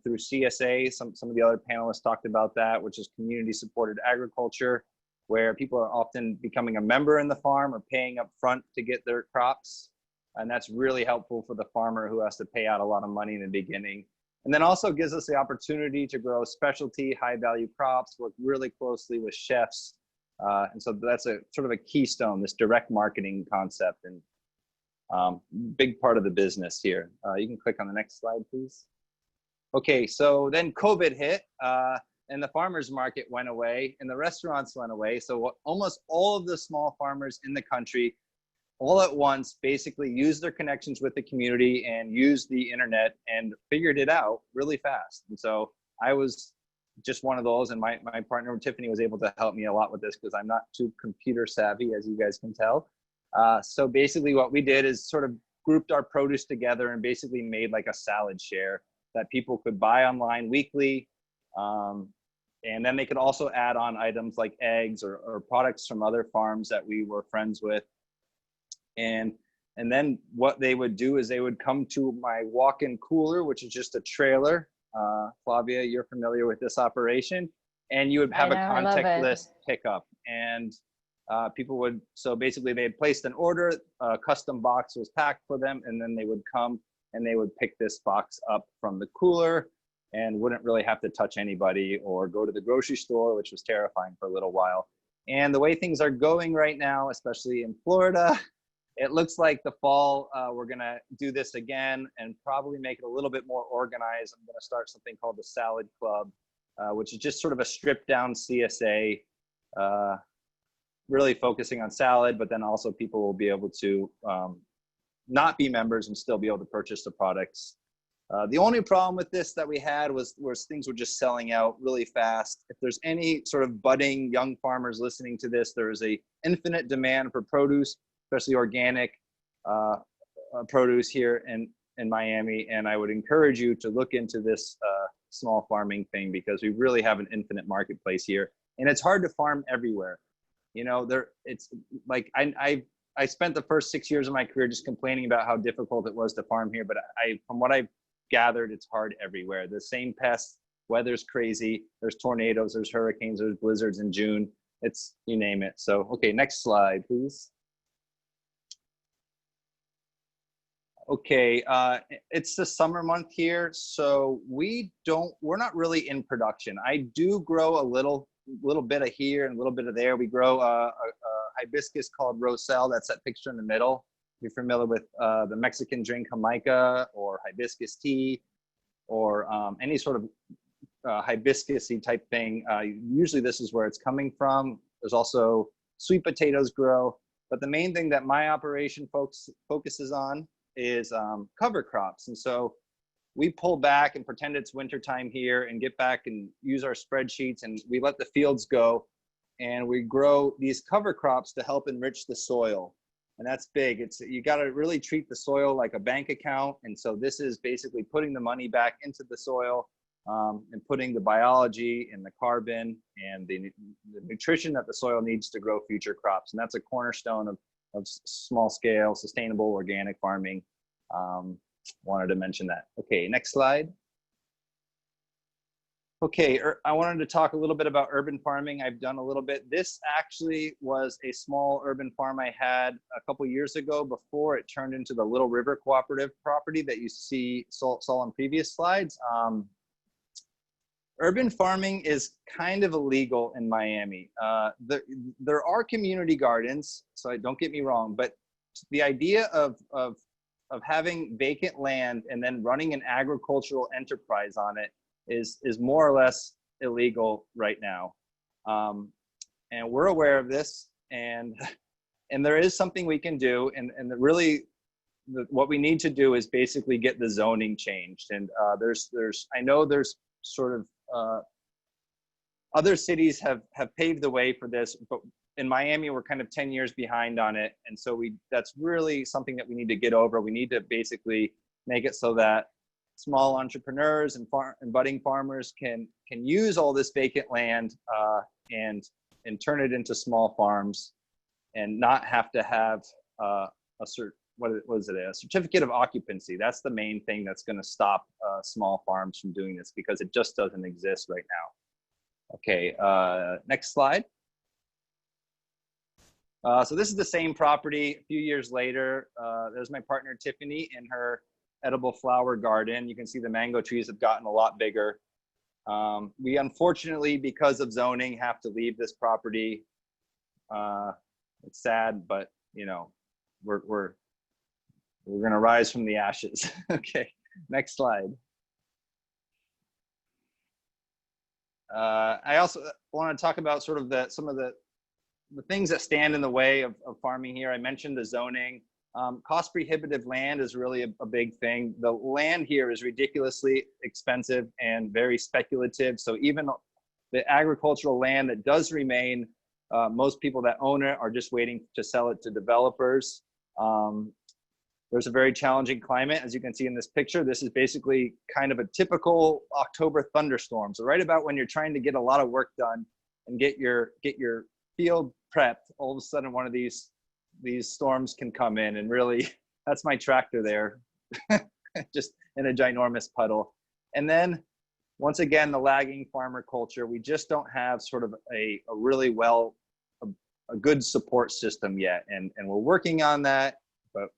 through CSA. Some of the other panelists talked about that, which is community supported agriculture, where people are often becoming a member in the farm or paying up front to get their crops. And that's really helpful for the farmer who has to pay out a lot of money in the beginning. And then also gives us the opportunity to grow specialty, high value crops, work really closely with chefs. And so that's a sort of a keystone, this direct marketing concept, and big part of the business here. You can click on the next slide, please. Okay, so then COVID hit, and the farmers market went away and the restaurants went away. So almost all of the small farmers in the country all at once basically used their connections with the community and used the internet and figured it out really fast. And so I was just one of those, and my partner Tiffany was able to help me a lot with this because I'm not too computer savvy, as you guys can tell. So basically what we did is sort of grouped our produce together and basically made like a salad share that people could buy online weekly. And then they could also add on items like eggs or products from other farms that we were friends with. And then what they would do is they would come to my walk-in cooler, which is just a trailer. Flavia, you're familiar with this operation, and you would have a contact list pickup, and people would, so basically they had placed an order, a custom box was packed for them, and then they would come and they would pick this box up from the cooler and wouldn't really have to touch anybody or go to the grocery store, which was terrifying for a little while. And the way things are going right now, especially in Florida, it looks like the fall, we're gonna do this again and probably make it a little bit more organized. I'm gonna start something called the Salad Club, which is just sort of a stripped down CSA, really focusing on salad, but then also people will be able to not be members and still be able to purchase the products. The only problem with this that we had was things were just selling out really fast. If there's any sort of budding young farmers listening to this, there is a infinite demand for produce, especially organic produce here in Miami. And I would encourage you to look into this small farming thing, because we really have an infinite marketplace here. And it's hard to farm everywhere. You know, it's like, I spent the first 6 years of my career just complaining about how difficult it was to farm here. But from what I've gathered, it's hard everywhere. The same pests, weather's crazy. There's tornadoes, there's hurricanes, there's blizzards in June. It's, you name it. So, okay, next slide, please. Okay, it's the summer month here, so we're not really in production. I do grow a little bit of here and a little bit of there. We grow a hibiscus called Roselle. That's that picture in the middle. If you're familiar with the Mexican drink Jamaica or hibiscus tea or any sort of hibiscus-y type thing, usually this is where it's coming from. There's also sweet potatoes grow, but the main thing that my operation focuses on is cover crops. And so we pull back and pretend it's wintertime here and get back and use our spreadsheets, and we let the fields go and we grow these cover crops to help enrich the soil. and that's big. You got to really treat the soil like a bank account. And so this is basically putting the money back into the soil, and putting the biology and the carbon and the nutrition that the soil needs to grow future crops. And that's a cornerstone of small scale, sustainable, organic farming. Wanted to mention that. Okay, next slide. Okay, I wanted to talk a little bit about urban farming. I've done a little bit. This actually was a small urban farm I had a couple years ago before it turned into the Little River Cooperative property that you saw on previous slides. Urban farming is kind of illegal in Miami. There are community gardens, so don't get me wrong, but the idea of having vacant land and then running an agricultural enterprise on it is more or less illegal right now. And we're aware of this, and there is something we can do, and what we need to do is basically get the zoning changed. And I know there's sort of other cities have paved the way for this, but in Miami we're kind of 10 years behind on it, and so that's really something that we need to get over. We need to basically make it so that small entrepreneurs and budding farmers can use all this vacant land and turn it into small farms, and not have to have a certificate of occupancy. That's the main thing that's going to stop small farms from doing this, because it just doesn't exist right now. Okay, next slide. So this is the same property a few years later. There's my partner Tiffany in her edible flower garden. You can see the mango trees have gotten a lot bigger. We unfortunately, because of zoning, have to leave this property. It's sad, but you know, we're gonna rise from the ashes. Okay, next slide. I also want to talk about sort of some of the things that stand in the way of farming here. I mentioned the zoning. Cost prohibitive land is really a big thing. The land here is ridiculously expensive and very speculative. So even the agricultural land that does remain, most people that own it are just waiting to sell it to developers. There's a very challenging climate, as you can see in this picture. This is basically kind of a typical October thunderstorm. So right about when you're trying to get a lot of work done and get your field prepped, all of a sudden one of these storms can come in, and really, that's my tractor there, just in a ginormous puddle. And then once again, the lagging farmer culture. We just don't have sort of a really a good support system yet, and we're working on that. But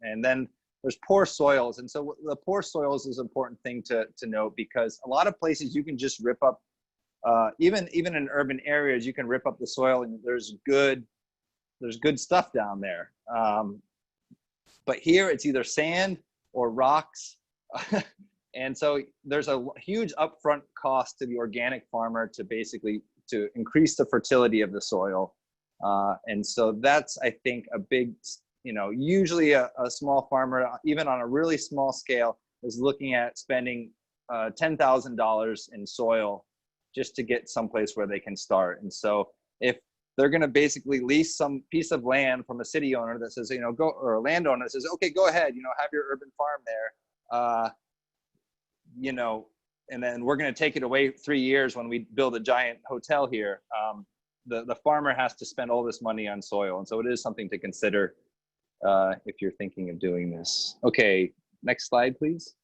and then there's poor soils, and so the poor soils is an important thing to note, because a lot of places you can just rip up, even in urban areas, you can rip up the soil, and there's good stuff down there. But here it's either sand or rocks. And so there's a huge upfront cost to the organic farmer to increase the fertility of the soil. And so that's, I think, a big, usually a small farmer, even on a really small scale, is looking at spending $10,000 in soil just to get someplace where they can start. And so if they're going to basically lease some piece of land from a city owner that says, or a landowner that says, okay, go ahead, have your urban farm there, and then we're going to take it away 3 years when we build a giant hotel here. The farmer has to spend all this money on soil. And so it is something to consider if you're thinking of doing this. Okay, next slide, please.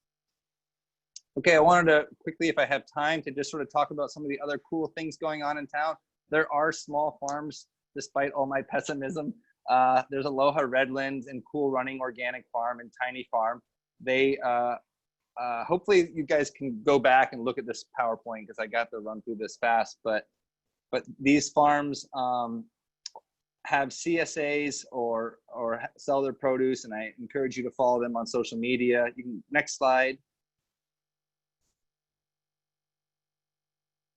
Okay, I wanted to quickly, if I have time, to just sort of talk about some of the other cool things going on in town. There are small farms, despite all my pessimism. There's Aloha Redlands and Cool Running Organic Farm and Tiny Farm. They, hopefully you guys can go back and look at this PowerPoint, because I got to run through this fast, but these farms have CSAs or sell their produce, and I encourage you to follow them on social media. Next slide.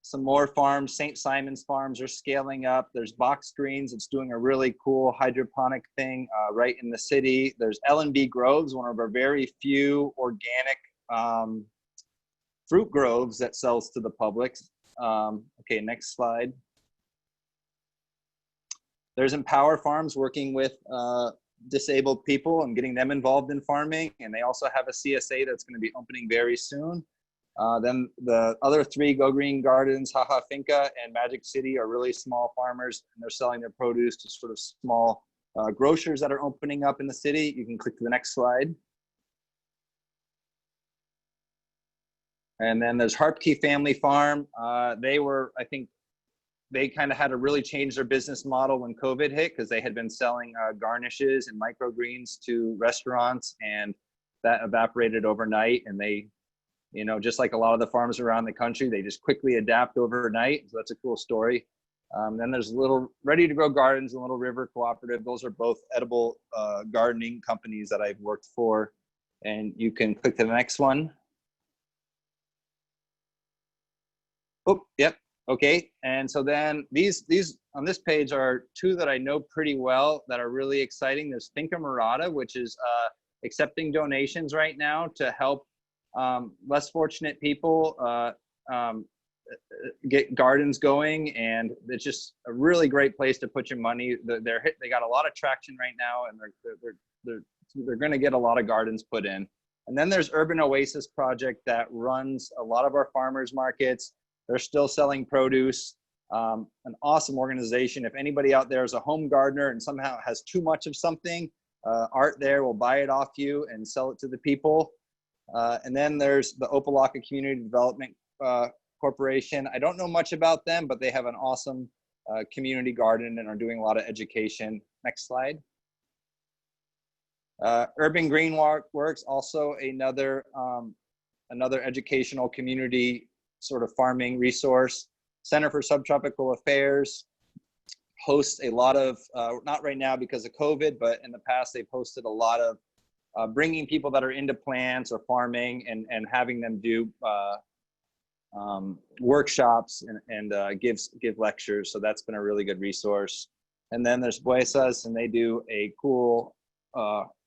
Some more farms. St. Simon's Farms are scaling up. There's Box Greens. It's doing a really cool hydroponic thing right in the city. There's L&B Groves, one of our very few organic fruit groves that sells to the public. Okay, next slide. There's Empower Farms working with disabled people and getting them involved in farming. And they also have a CSA that's going to be opening very soon. Then the other 3 Go Green Gardens, Haha Finca and Magic City, are really small farmers, and they're selling their produce to sort of small grocers that are opening up in the city. You can click to the next slide. And then there's Harpke Family Farm. They were, I think, they kind of had to really change their business model when COVID hit, because they had been selling garnishes and microgreens to restaurants, and that evaporated overnight. And they, you know, just like a lot of the farms around the country, they just quickly adapt overnight. So that's a cool story. Then there's Little Ready to Grow Gardens and Little River Cooperative. Those are both edible gardening companies that I've worked for. And you can click to the next one. Oh, yep. Okay. And so then these on this page are 2 that I know pretty well that are really exciting. There's Finca Murata, which is accepting donations right now to help less fortunate people get gardens going, and it's just a really great place to put your money. They got a lot of traction right now, and they're going to get a lot of gardens put in. And then there's Urban Oasis Project that runs a lot of our farmers markets. They're still selling produce. An awesome organization. If anybody out there is a home gardener and somehow has too much of something, Art there will buy it off you and sell it to the people. And then there's the Opelika Community Development Corporation. I don't know much about them, but they have an awesome community garden and are doing a lot of education. Next slide. Urban Green Works, also another educational community sort of farming resource. Center for Subtropical Affairs hosts a lot of, not right now because of COVID, but in the past they've hosted a lot of bringing people that are into plants or farming and having them do workshops and give lectures. So that's been a really good resource. And then there's Buesas, and they do a cool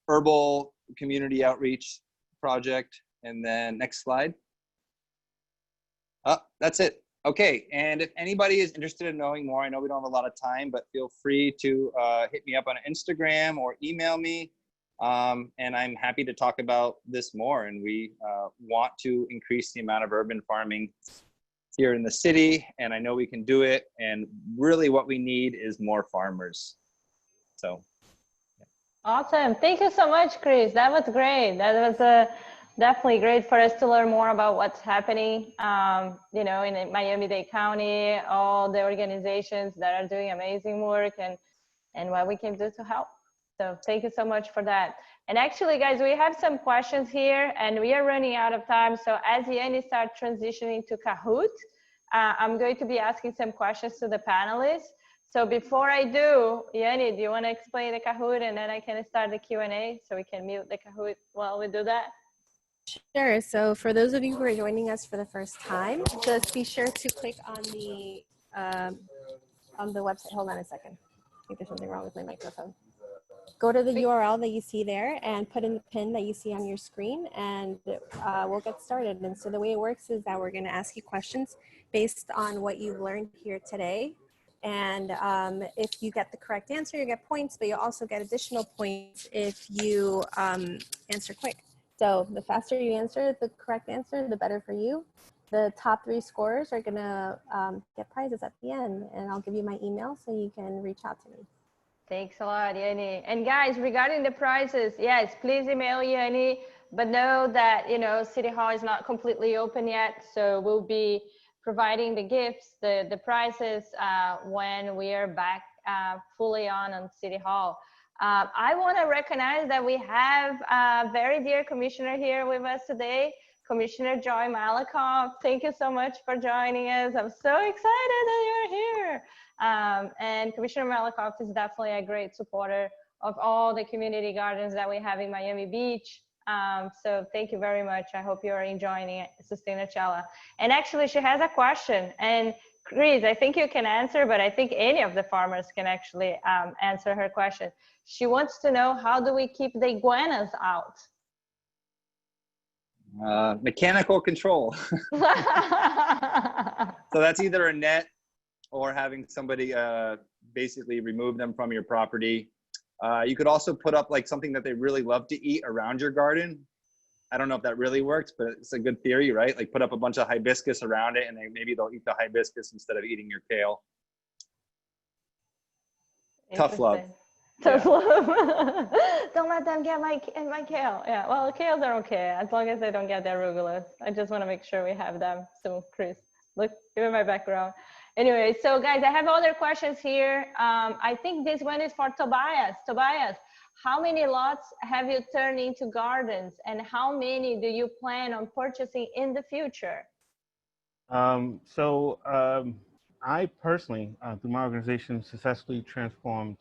herbal community outreach project. And then next slide. That's it. Okay, and if anybody is interested in knowing more, I know we don't have a lot of time, but feel free to hit me up on Instagram or email me, and I'm happy to talk about this more. And we want to increase the amount of urban farming here in the city, and I know we can do it. And really what we need is more farmers. So. Awesome. Thank you so much, Chris. That was great. That was definitely great for us to learn more about what's happening, you know, in Miami-Dade County, all the organizations that are doing amazing work and what we can do to help. So thank you so much for that. And actually, guys, we have some questions here and we are running out of time. So as Yanni starts transitioning to Kahoot, I'm going to be asking some questions to the panelists. So before I do, Yanni, do you want to explain the Kahoot and then I can start the Q&A so we can mute the Kahoot while we do that? Sure. So for those of you who are joining us for the first time, just be sure to click on the website. Hold on a second. I think there's something wrong with my microphone. Go to the URL that you see there and put in the pin that you see on your screen, and we'll get started. And so the way it works is that we're going to ask you questions based on what you've learned here today. And if you get the correct answer, you get points, but you also get additional points if you answer quick. So the faster you answer the correct answer, the better for you. The top 3 scorers are gonna get prizes at the end, and I'll give you my email so you can reach out to me. Thanks a lot, Yanni. And guys, regarding the prizes, yes, please email Yanni, but know that, you know, City Hall is not completely open yet, so we'll be providing the gifts, the prizes when we are back fully on City Hall. I want to recognize that we have a very dear commissioner here with us today, Commissioner Joy Malakoff. Thank you so much for joining us. I'm so excited that you're here. And Commissioner Malakoff is definitely a great supporter of all the community gardens that we have in Miami Beach. So thank you very much. I hope you're enjoying it, Sustainachella. And actually, she has a question. And Chris, I think you can answer, but I think any of the farmers can actually answer her question. She wants to know, how do we keep the iguanas out? Mechanical control. So that's either a net or having somebody basically remove them from your property. You could also put up like something that they really love to eat around your garden. I don't know if that really works, but it's a good theory, right? Like put up a bunch of hibiscus around it and maybe they'll eat the hibiscus instead of eating your kale. Tough love. Tough love. Don't let them get my kale. Yeah, well, kales are okay as long as they don't get the arugulas. I just want to make sure we have them. So, Chris, look, give me my background. Anyway, so guys, I have other questions here. I think this one is for Tobias. Tobias, how many lots have you turned into gardens, and how many do you plan on purchasing in the future? I personally, through my organization, successfully transformed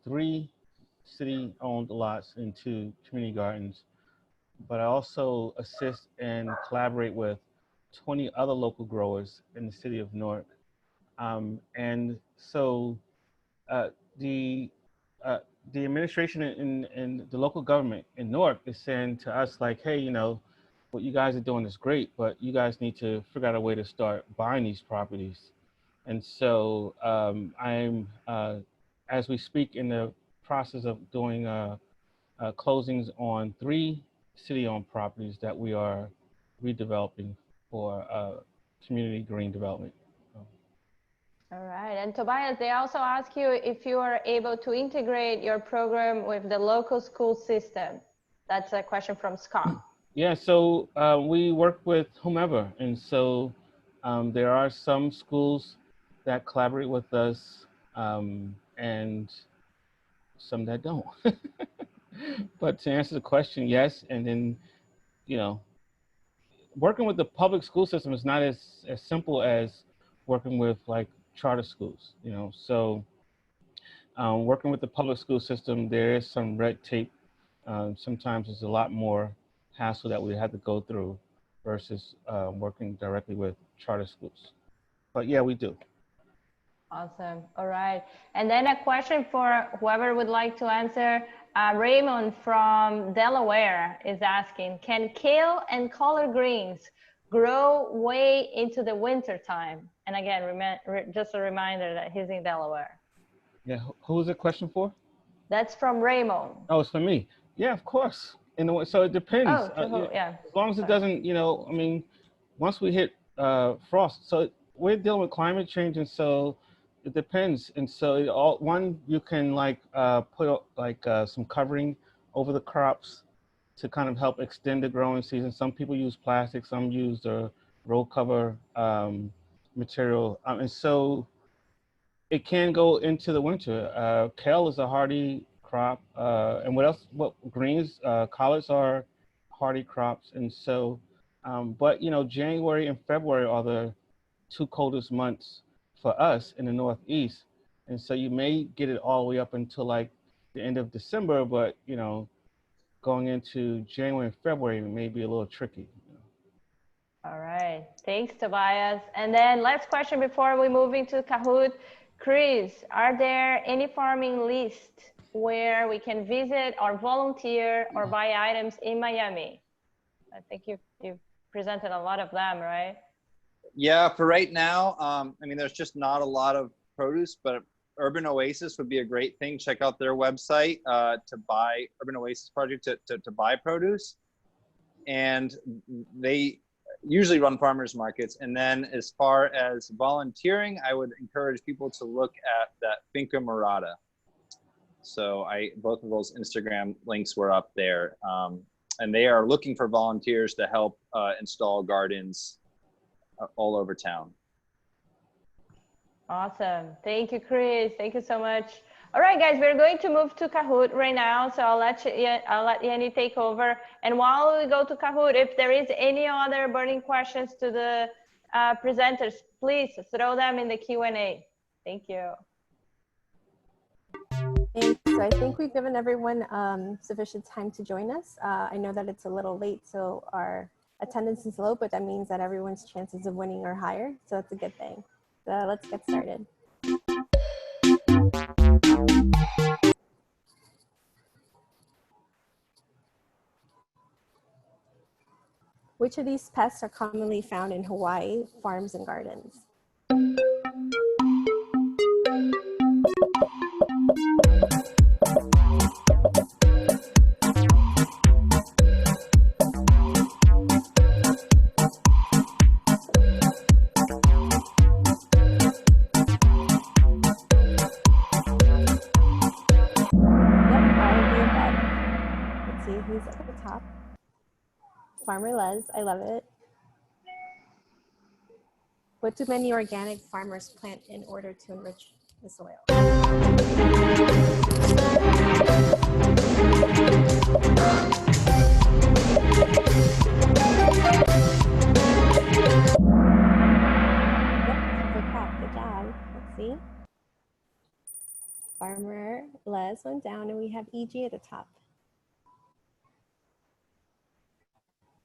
3 city-owned lots into community gardens, but I also assist and collaborate with 20 other local growers in the city of Newark. And so the administration and the local government in Newark is saying to us like, hey, you know, what you guys are doing is great, but you guys need to figure out a way to start buying these properties. And so I'm, as we speak, in the process of doing closings on 3 city-owned properties that we are redeveloping for community green development. All right, and Tobias, they also ask you if you are able to integrate your program with the local school system. That's a question from Scott. Yeah, so we work with whomever, and so there are some schools that collaborate with us and some that don't. But to answer the question, yes, and then, you know, working with the public school system is not as simple as working with like charter schools, you know. So working with the public school system, there is some red tape. Sometimes it's a lot more hassle that we have to go through versus working directly with charter schools. But yeah, we do. Awesome. All right. And then a question for whoever would like to answer. Raymond from Delaware is asking, can kale and collard greens grow way into the winter time? And again, just a reminder that he's in Delaware. Yeah, who is the question for? That's from Raymond. Oh, it's for me. Yeah, of course. So it depends. Oh, yeah. As long as it doesn't, you know, I mean, once we hit frost, so we're dealing with climate change, and so it depends. And so you can like put like some covering over the crops to kind of help extend the growing season. Some people use plastic, some use the roll cover material, and so it can go into the winter. Kale is a hardy crop, and what greens, collards are hardy crops, and so, but you know, January and February are the 2 coldest months for us in the Northeast, and so you may get it all the way up until like the end of December, but you know, going into January and February may be a little tricky. All right, thanks, Tobias. And then last question before we move into Kahoot. Chris, are there any farming lists where we can visit or volunteer or buy items in Miami? I think you've presented a lot of them, right? Yeah, for right now, I mean, there's just not a lot of produce, but Urban Oasis would be a great thing. Check out their website to buy, Urban Oasis Project, to buy produce. And they usually run farmers markets. And then as far as volunteering, I would encourage people to look at that Finca Morada. So both of those Instagram links were up there. And they are looking for volunteers to help install gardens all over town. Awesome. Thank you, Chris. Thank you so much. All right, guys, we're going to move to Kahoot right now. So I'll let Yanni take over. And while we go to Kahoot, if there is any other burning questions to the presenters, please throw them in the Q&A. Thank you. And so I think we've given everyone sufficient time to join us. I know that it's a little late, so our attendance is low, but that means that everyone's chances of winning are higher. So that's a good thing. So let's get started. Which of these pests are commonly found in Hawaii farms and gardens? who's at the top? Farmer Les, I love it. What do many organic farmers plant in order to enrich the soil? Yep, cover crop, good job. Let's see. Farmer Les went down and we have EG at the top.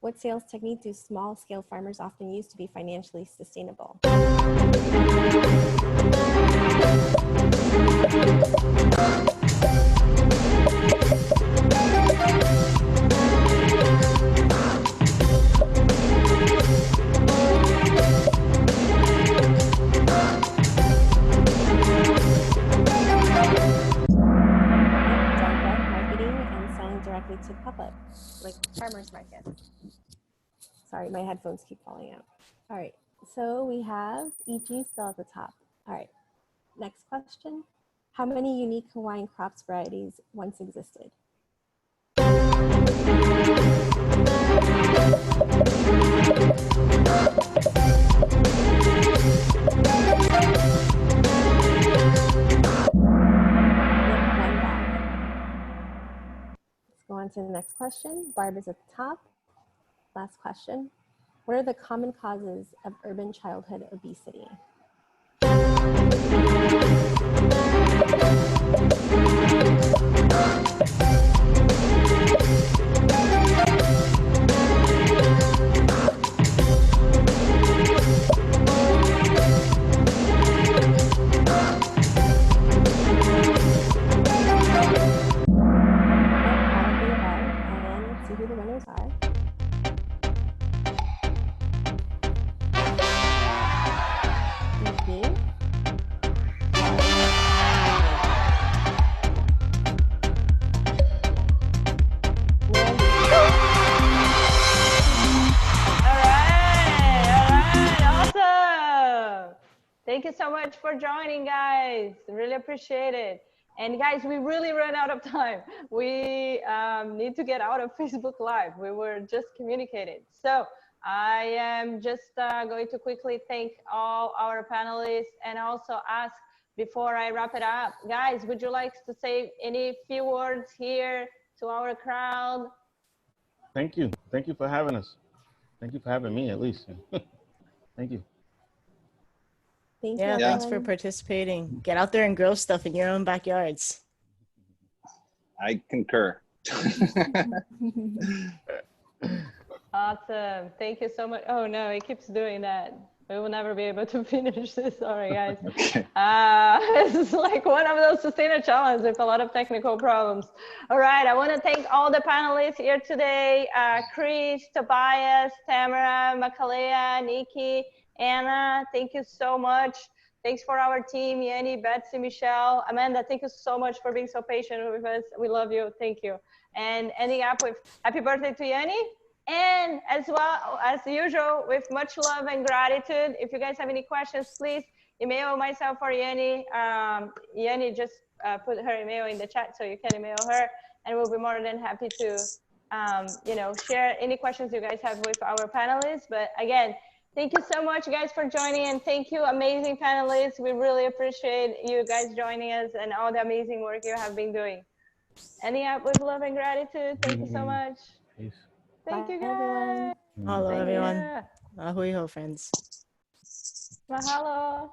What sales technique do small-scale farmers often use to be financially sustainable? Directly to public, like farmers markets. Sorry, my headphones keep falling out. All right, so we have EG still at the top. All right, next question. How many unique Hawaiian crops varieties once existed? Go on to the next question. Barb is at the top. Last question. What are the common causes of urban childhood obesity? See who the winners are. EG. Awesome. Thank you so much for joining, guys. Really appreciate it. And guys, we really ran out of time. We need to get out of Facebook Live. We were just communicating. So I am just going to quickly thank all our panelists and also ask, before I wrap it up, guys, would you like to say any few words here to our crowd? Thank you. Thank you for having us. Thank you for having me, at least. Thank you. Thank you. Yeah, Thanks for participating. Get out there and grow stuff in your own backyards. I concur. Awesome. Thank you so much. Oh no, it keeps doing that. We will never be able to finish this. Sorry, guys. Okay. This is like one of those Sustainachella with a lot of technical problems. All right, I want to thank all the panelists here today. Chris, Tobias, Tamara, Makalea, Nikki, Anna, thank you so much. Thanks for our team, Yanni, Betsy, Michelle, Amanda, thank you so much for being so patient with us. We love you. Thank you. And ending up with happy birthday to Yanni. And as well, as usual, with much love and gratitude, if you guys have any questions, please email myself or Yanni. Yanni just put her email in the chat, so you can email her, and we'll be more than happy to, you know, share any questions you guys have with our panelists. But again, thank you so much, guys, for joining, and thank you, amazing panelists. We really appreciate you guys joining us and all the amazing work you have been doing. Ending up with love and gratitude. Thank you so much. Peace. Thank you, guys. Everyone. Hello, everyone. Ahui ho, friends. Mahalo.